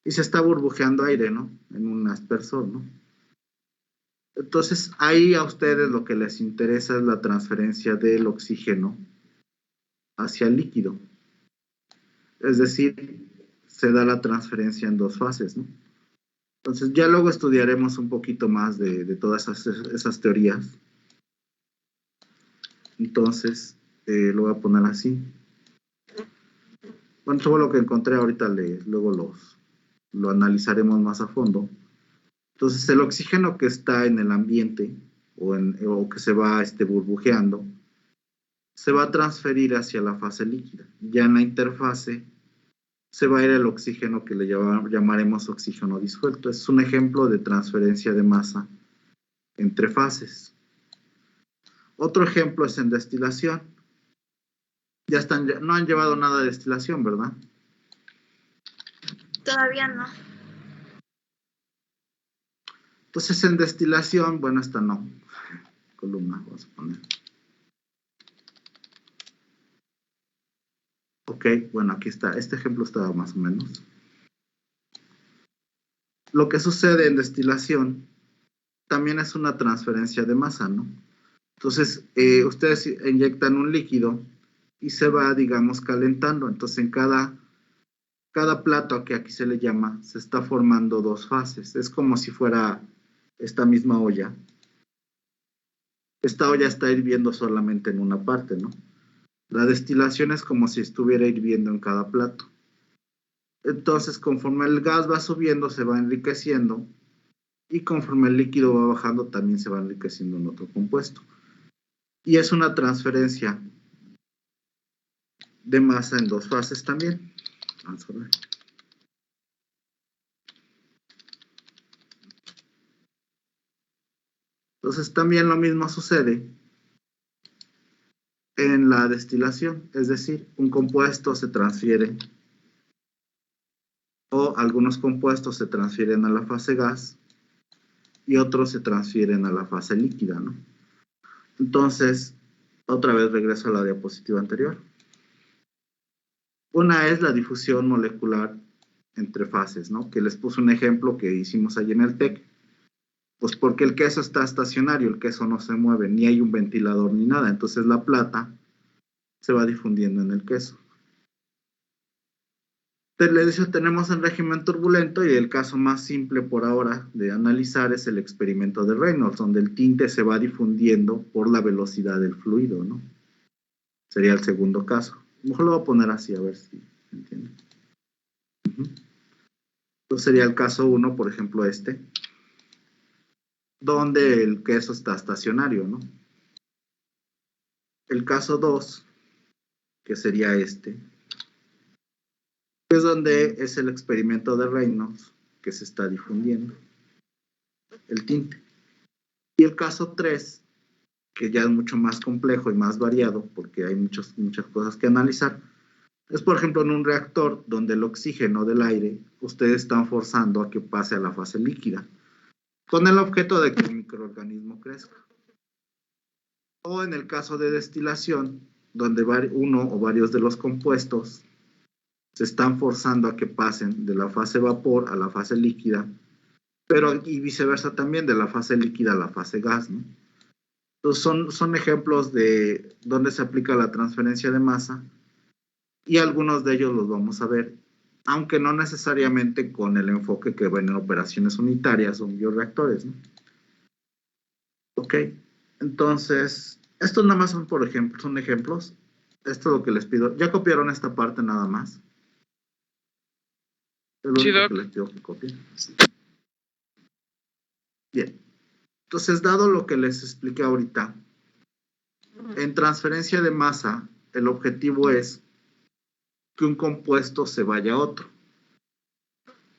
B: Y se está burbujeando aire, ¿no? En un aspersor, ¿no? Entonces, ahí a ustedes lo que les interesa es la transferencia del oxígeno hacia el líquido. Es decir, se da la transferencia en dos fases, ¿no? Entonces, ya luego estudiaremos un poquito más de todas esas teorías. Entonces, lo voy a poner así. Bueno, todo lo que encontré ahorita luego lo analizaremos más a fondo. Entonces, el oxígeno que está en el ambiente o que se va burbujeando, se va a transferir hacia la fase líquida. Ya en la interfase se va a ir el oxígeno que le llamaremos oxígeno disuelto. Es un ejemplo de transferencia de masa entre fases. Otro ejemplo es en destilación. No han llevado nada de destilación, ¿verdad?
C: Todavía no.
B: Entonces, en destilación, bueno, esta no. Columna, vamos a poner. Ok, bueno, aquí está. Este ejemplo está más o menos. Lo que sucede en destilación también es una transferencia de masa, ¿no? Entonces, ustedes inyectan un líquido y se va, digamos, calentando. Entonces, en cada plato, que aquí se le llama, se está formando dos fases. Es como si fuera esta misma olla. Esta olla está hirviendo solamente en una parte, ¿no? La destilación es como si estuviera hirviendo en cada plato. Entonces, conforme el gas va subiendo, se va enriqueciendo, y conforme el líquido va bajando, también se va enriqueciendo en otro compuesto. Y es una transferencia de masa en dos fases también. Vamos a ver. Entonces, también lo mismo sucede en la destilación, es decir, un compuesto se transfiere o algunos compuestos se transfieren a la fase gas y otros se transfieren a la fase líquida, ¿no? Entonces, otra vez regreso a la diapositiva anterior. Una es la difusión molecular entre fases, ¿no? Que les puse un ejemplo que hicimos allí en el TEC. Pues porque el queso está estacionario, el queso no se mueve, ni hay un ventilador ni nada. Entonces la plata se va difundiendo en el queso. Les tenemos el régimen turbulento y el caso más simple por ahora de analizar es el experimento de Reynolds, donde el tinte se va difundiendo por la velocidad del fluido, ¿no? Sería el segundo caso. Mejor lo voy a poner así, a ver si se entiende. Entonces sería el caso 1, por ejemplo, este, donde el queso está estacionario, ¿no? El caso 2, que sería este, es donde es el experimento de Reynolds que se está difundiendo el tinte. Y el caso 3, que ya es mucho más complejo y más variado, porque hay muchas cosas que analizar, es por ejemplo en un reactor donde el oxígeno del aire, ustedes están forzando a que pase a la fase líquida, con el objeto de que el microorganismo crezca. O en el caso de destilación, donde uno o varios de los compuestos se están forzando a que pasen de la fase vapor a la fase líquida, pero y viceversa también, de la fase líquida a la fase gas, ¿no? Entonces son ejemplos de donde se aplica la transferencia de masa, y algunos de ellos los vamos a ver, aunque no necesariamente con el enfoque que ven en operaciones unitarias o en bioreactores, ¿no? Ok, entonces, estos nada más son por ejemplo, son ejemplos. Esto es lo que les pido. ¿Ya copiaron esta parte nada más? Es lo único que les pido que copien. Bien. Entonces, dado lo que les expliqué ahorita, en transferencia de masa, el objetivo es que un compuesto se vaya a otro.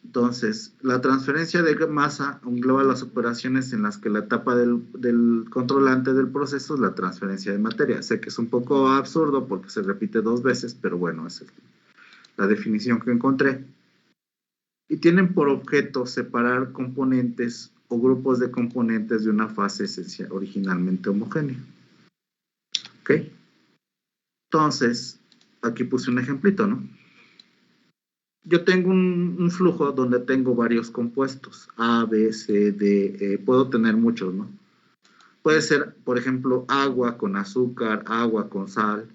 B: Entonces, la transferencia de masa engloba las operaciones en las que la etapa del controlante del proceso es la transferencia de materia. Sé que es un poco absurdo porque se repite 2 veces, pero bueno, esa es la definición que encontré. Y tienen por objeto separar componentes o grupos de componentes de una fase esencial originalmente homogénea. ¿Ok? Entonces, aquí puse un ejemplito, ¿no? Yo tengo un flujo donde tengo varios compuestos, A, B, C, D, E, puedo tener muchos, ¿no? Puede ser, por ejemplo, agua con azúcar, agua con sal,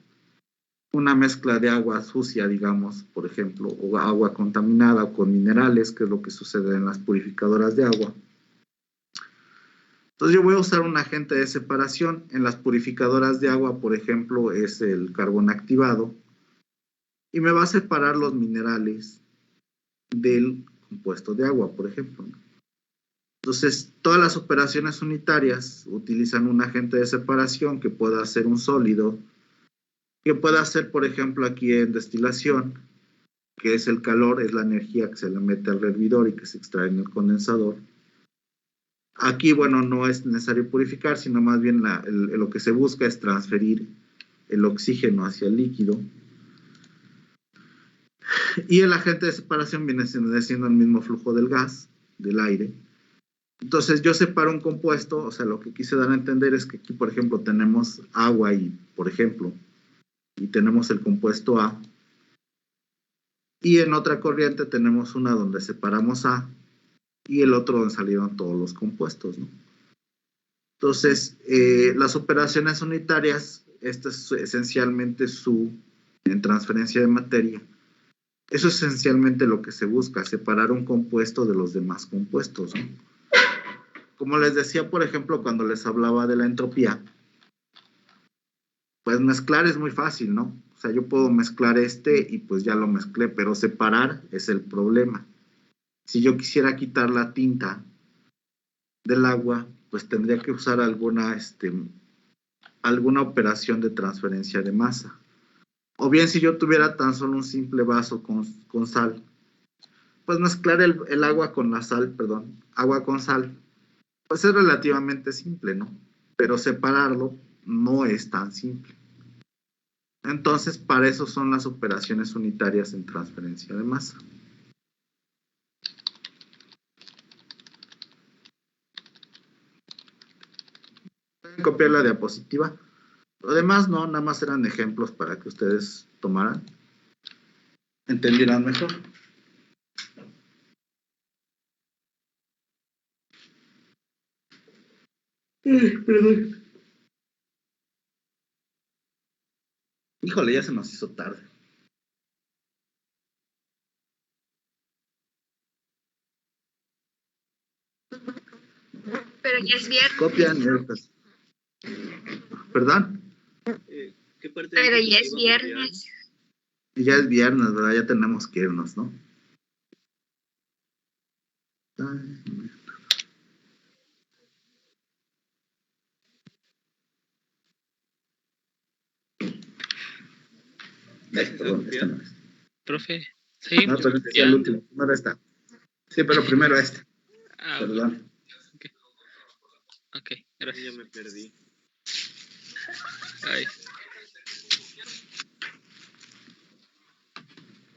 B: una mezcla de agua sucia, digamos, por ejemplo, o agua contaminada o con minerales, que es lo que sucede en las purificadoras de agua. Entonces yo voy a usar un agente de separación. En las purificadoras de agua, por ejemplo, es el carbón activado, y me va a separar los minerales del compuesto de agua, por ejemplo. Entonces, todas las operaciones unitarias utilizan un agente de separación que pueda ser un sólido, que pueda ser, por ejemplo, aquí en destilación, que es el calor, es la energía que se le mete al hervidor y que se extrae en el condensador. Aquí, bueno, no es necesario purificar, sino más bien lo que se busca es transferir el oxígeno hacia el líquido. Y el agente de separación viene siendo el mismo flujo del gas, del aire. Entonces yo separo un compuesto, o sea, lo que quise dar a entender es que aquí, por ejemplo, tenemos agua y, por ejemplo, y tenemos el compuesto A. Y en otra corriente tenemos una donde separamos A y el otro donde salieron todos los compuestos, ¿no? Entonces, las operaciones unitarias, esta es esencialmente en transferencia de materia. Eso es esencialmente lo que se busca, separar un compuesto de los demás compuestos, ¿no? Como les decía, por ejemplo, cuando les hablaba de la entropía, pues mezclar es muy fácil, ¿no? O sea, yo puedo mezclar y pues ya lo mezclé, pero separar es el problema. Si yo quisiera quitar la tinta del agua, pues tendría que usar alguna operación de transferencia de masa. O bien si yo tuviera tan solo un simple vaso con sal, pues mezclar el agua con la sal, agua con sal, pues es relativamente simple, ¿no? Pero separarlo no es tan simple. Entonces, para eso son las operaciones unitarias en transferencia de masa. Pueden copiar la diapositiva. Lo demás no, nada más eran ejemplos para que ustedes tomaran, entendieran mejor. Perdón. Híjole, ya se nos hizo tarde.
C: Pero ya es viernes.
B: Copian y ahorita. ¿Perdón?
K: ¿Qué parte
C: Pero
K: de
C: ya es
K: iba a copiar?
C: viernes.
B: Y ya es viernes, ¿verdad? Ya tenemos que irnos, ¿no? Perdón, esta no es.
L: Profe, sí.
B: No, pero este es
L: ya.
B: el último. Primero esta. Sí, pero primero este.
L: Ah,
B: Perdón.
L: ok, gracias.
K: Ya me perdí.
L: Ay,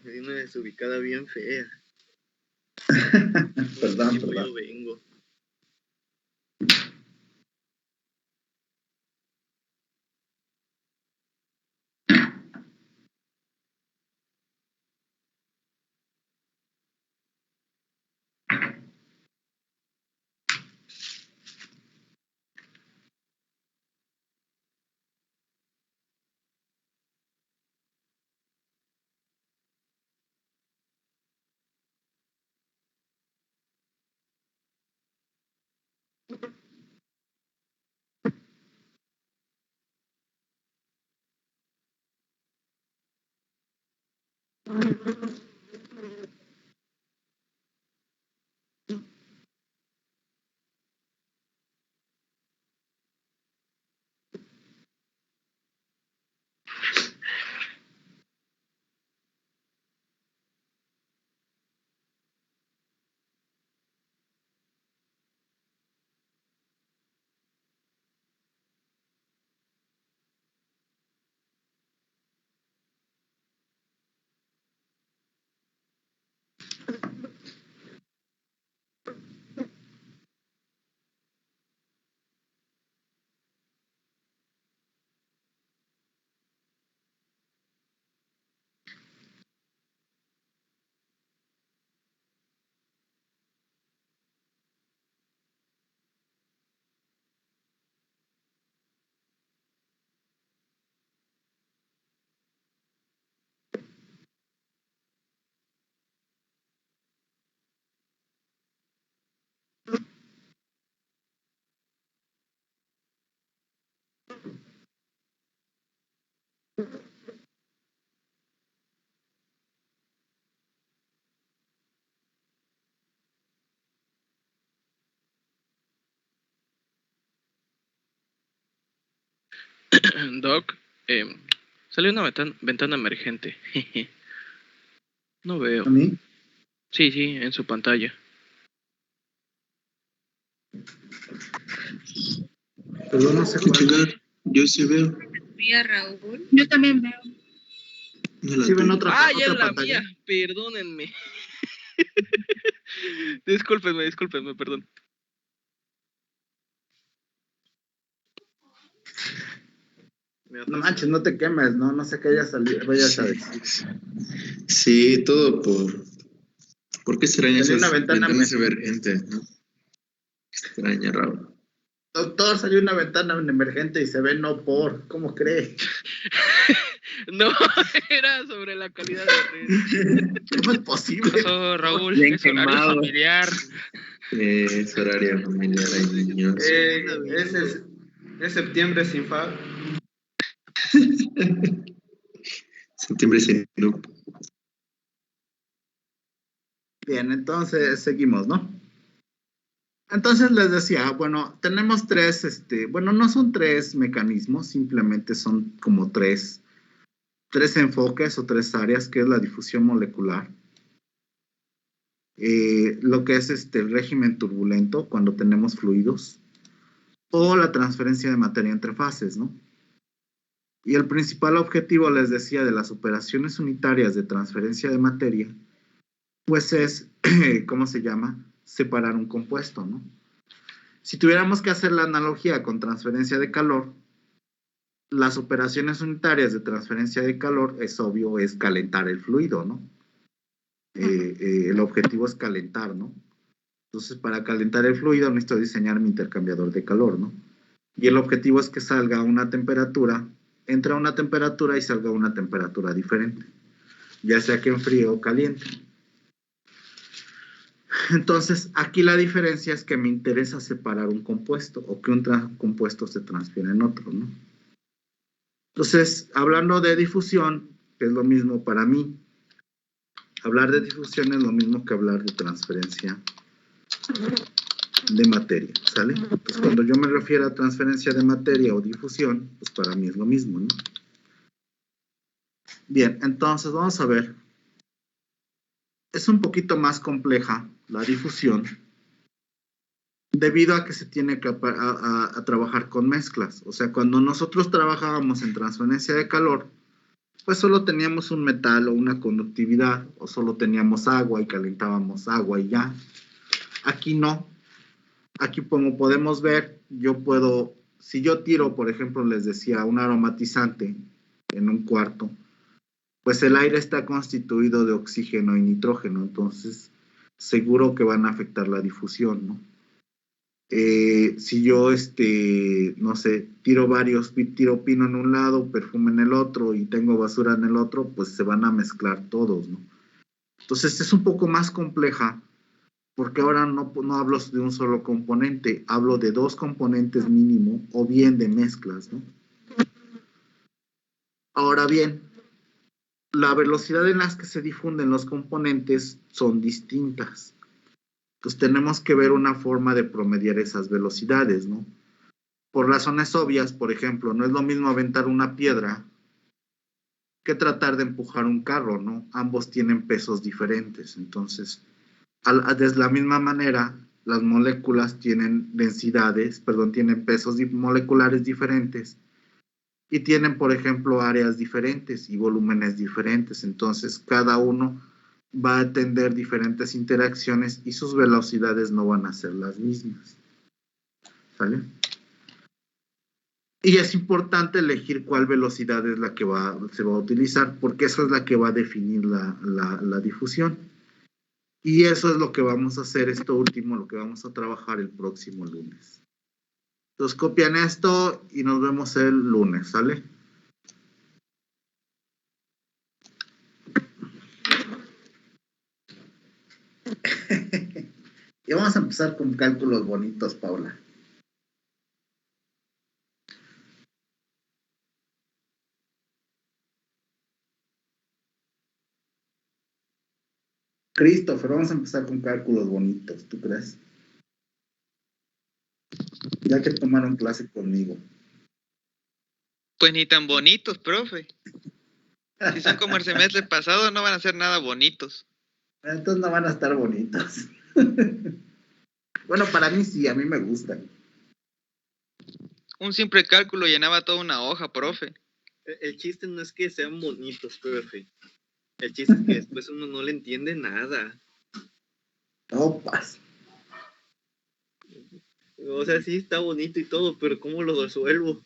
K: Hay una desubicada bien fea.
B: Perdón,
K: Yo
B: perdón.
K: vengo.
E: Doc, salió una ventana emergente. No veo.
B: ¿A mí?
E: Sí, sí, en su pantalla.
B: Perdón, no sé
H: Qué
B: cuál.
H: chingar. Yo sí veo.
J: Vi a Raúl. Yo también veo.
H: No la
B: ¿Sí ven
H: tuya.
B: otra,
E: Ya
B: otra
E: es la
B: pantalla?
E: mía, perdónenme. Discúlpenme, perdón.
B: No manches, no te quemes, ¿no? No sé qué haya salido, vayas a decir.
H: Sí, todo ¿por qué extraña
B: Salió
H: esas
B: una ventana
H: ventanas emergentes, no? Extraña, Raúl.
B: Doctor, salió una ventana emergente y se ve no por. ¿Cómo cree?
E: No, era sobre la calidad de red.
B: ¿Cómo es posible?
L: pasó, Raúl?
G: Bien
L: Es horario
G: quemado.
L: familiar.
H: Es horario familiar, hay niños.
F: Es septiembre sin FAB.
H: Septiembre sin loop.
B: Bien, entonces seguimos, ¿no? Entonces les decía, bueno, tenemos tres, bueno, no son tres mecanismos, simplemente son como tres enfoques o tres áreas, que es la difusión molecular, lo que es el régimen turbulento cuando tenemos fluidos, o la transferencia de materia entre fases, ¿no? Y el principal objetivo, les decía, de las operaciones unitarias de transferencia de materia, pues es, ¿cómo se llama? Separar un compuesto, ¿no? Si tuviéramos que hacer la analogía con transferencia de calor, las operaciones unitarias de transferencia de calor, es obvio, es calentar el fluido, ¿no? El objetivo es calentar, ¿no? Entonces, para calentar el fluido necesito diseñar mi intercambiador de calor, ¿no? Y el objetivo es que salga a una temperatura, entre a una temperatura y salga a una temperatura diferente, ya sea que enfríe o caliente. Entonces, aquí la diferencia es que me interesa separar un compuesto o que un compuesto se transfiera en otro, ¿no? Entonces, hablando de difusión, que es lo mismo para mí, hablar de difusión es lo mismo que hablar de transferencia de materia, ¿sale? Entonces, cuando yo me refiero a transferencia de materia o difusión, pues para mí es lo mismo, ¿no? Bien, entonces vamos a ver. Es un poquito más compleja la difusión debido a que se tiene que a trabajar con mezclas. O sea, cuando nosotros trabajábamos en transferencia de calor, pues solo teníamos un metal o una conductividad, o solo teníamos agua y calentábamos agua y ya. Aquí no. Aquí, como podemos ver, yo puedo, si yo tiro, por ejemplo, les decía, un aromatizante en un cuarto, pues el aire está constituido de oxígeno y nitrógeno, entonces seguro que van a afectar la difusión, ¿no? Si yo, no sé, tiro pino en un lado, perfume en el otro y tengo basura en el otro, pues se van a mezclar todos, ¿no? Entonces es un poco más compleja, porque ahora no hablo de un solo componente, hablo de dos componentes mínimo, o bien de mezclas, ¿no? Ahora bien, la velocidad en la que se difunden los componentes son distintas. Entonces tenemos que ver una forma de promediar esas velocidades, ¿no? Por razones obvias, por ejemplo, no es lo mismo aventar una piedra que tratar de empujar un carro, ¿no? Ambos tienen pesos diferentes, entonces, de la misma manera, las moléculas tienen tienen pesos moleculares diferentes y tienen, por ejemplo, áreas diferentes y volúmenes diferentes, entonces cada uno va a atender diferentes interacciones y sus velocidades no van a ser las mismas. ¿Sale? Y es importante elegir cuál velocidad es la que se va a utilizar, porque esa es la que va a definir la difusión. Y eso es lo que vamos a hacer, esto último, lo que vamos a trabajar el próximo lunes. Entonces copian esto y nos vemos el lunes, ¿sale? Y vamos a empezar con cálculos bonitos, Paula. Christopher, vamos a empezar con cálculos bonitos, ¿tú crees? Ya que tomaron clase conmigo.
M: Pues ni tan bonitos, profe. Si son como el semestre pasado, no van a ser nada bonitos.
B: Entonces no van a estar bonitos. Bueno, para mí sí, a mí me gustan.
M: Un simple cálculo llenaba toda una hoja, profe.
K: El chiste no es que sean bonitos, profe. El chiste es que después uno no le entiende nada.
B: Opas.
K: O sea, sí está bonito y todo, pero ¿cómo lo resuelvo?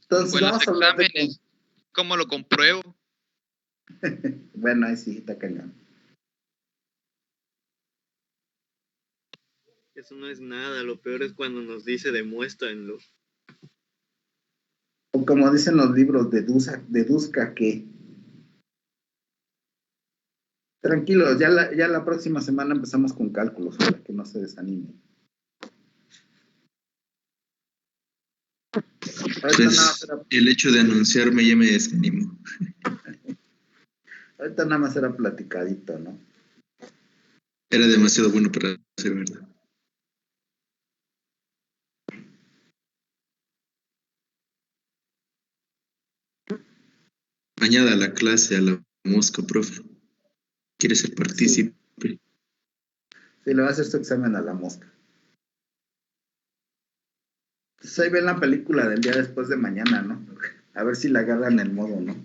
B: Entonces,
M: bueno, los exámenes, ¿cómo lo compruebo?
B: Bueno, ahí sí, está cañón.
K: Eso no es nada, lo peor es cuando nos dice demuéstrenlo.
B: O como dicen los libros, deduzca que. Tranquilos, ya la próxima semana empezamos con cálculos, para que no se desanimen.
H: Pues el hecho de anunciarme ya me desanimó.
B: Ahorita nada más era platicadito, ¿no?
H: Era demasiado bueno para ser verdad. Añada la clase a la mosca, profe. ¿Quiere ser partícipe?
B: Sí, le va a hacer su examen a la mosca. Entonces ahí ven la película del día después de mañana, ¿no? A ver si la agarran el modo, ¿no?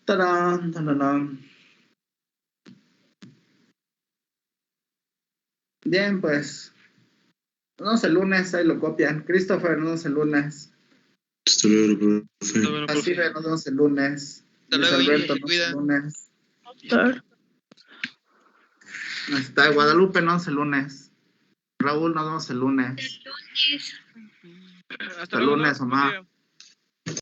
B: ¡Tarán! ¡Tarán! Bien, pues. Nos vemos el lunes, ahí lo copian. Christopher, nos vemos el lunes.
H: Hasta luego, profe.
B: Así ve, nos vemos el lunes.
M: Hasta
B: Luis
M: luego,
B: Alberto,
M: se
B: nos
M: cuida.
B: vemos el lunes.
A: Doctor.
B: Está Guadalupe, nos vemos el lunes. Raúl, nos vemos el lunes.
E: Hasta
B: Hasta el
E: luego,
B: lunes,
E: ¿no?
B: Omar.
E: Buen día.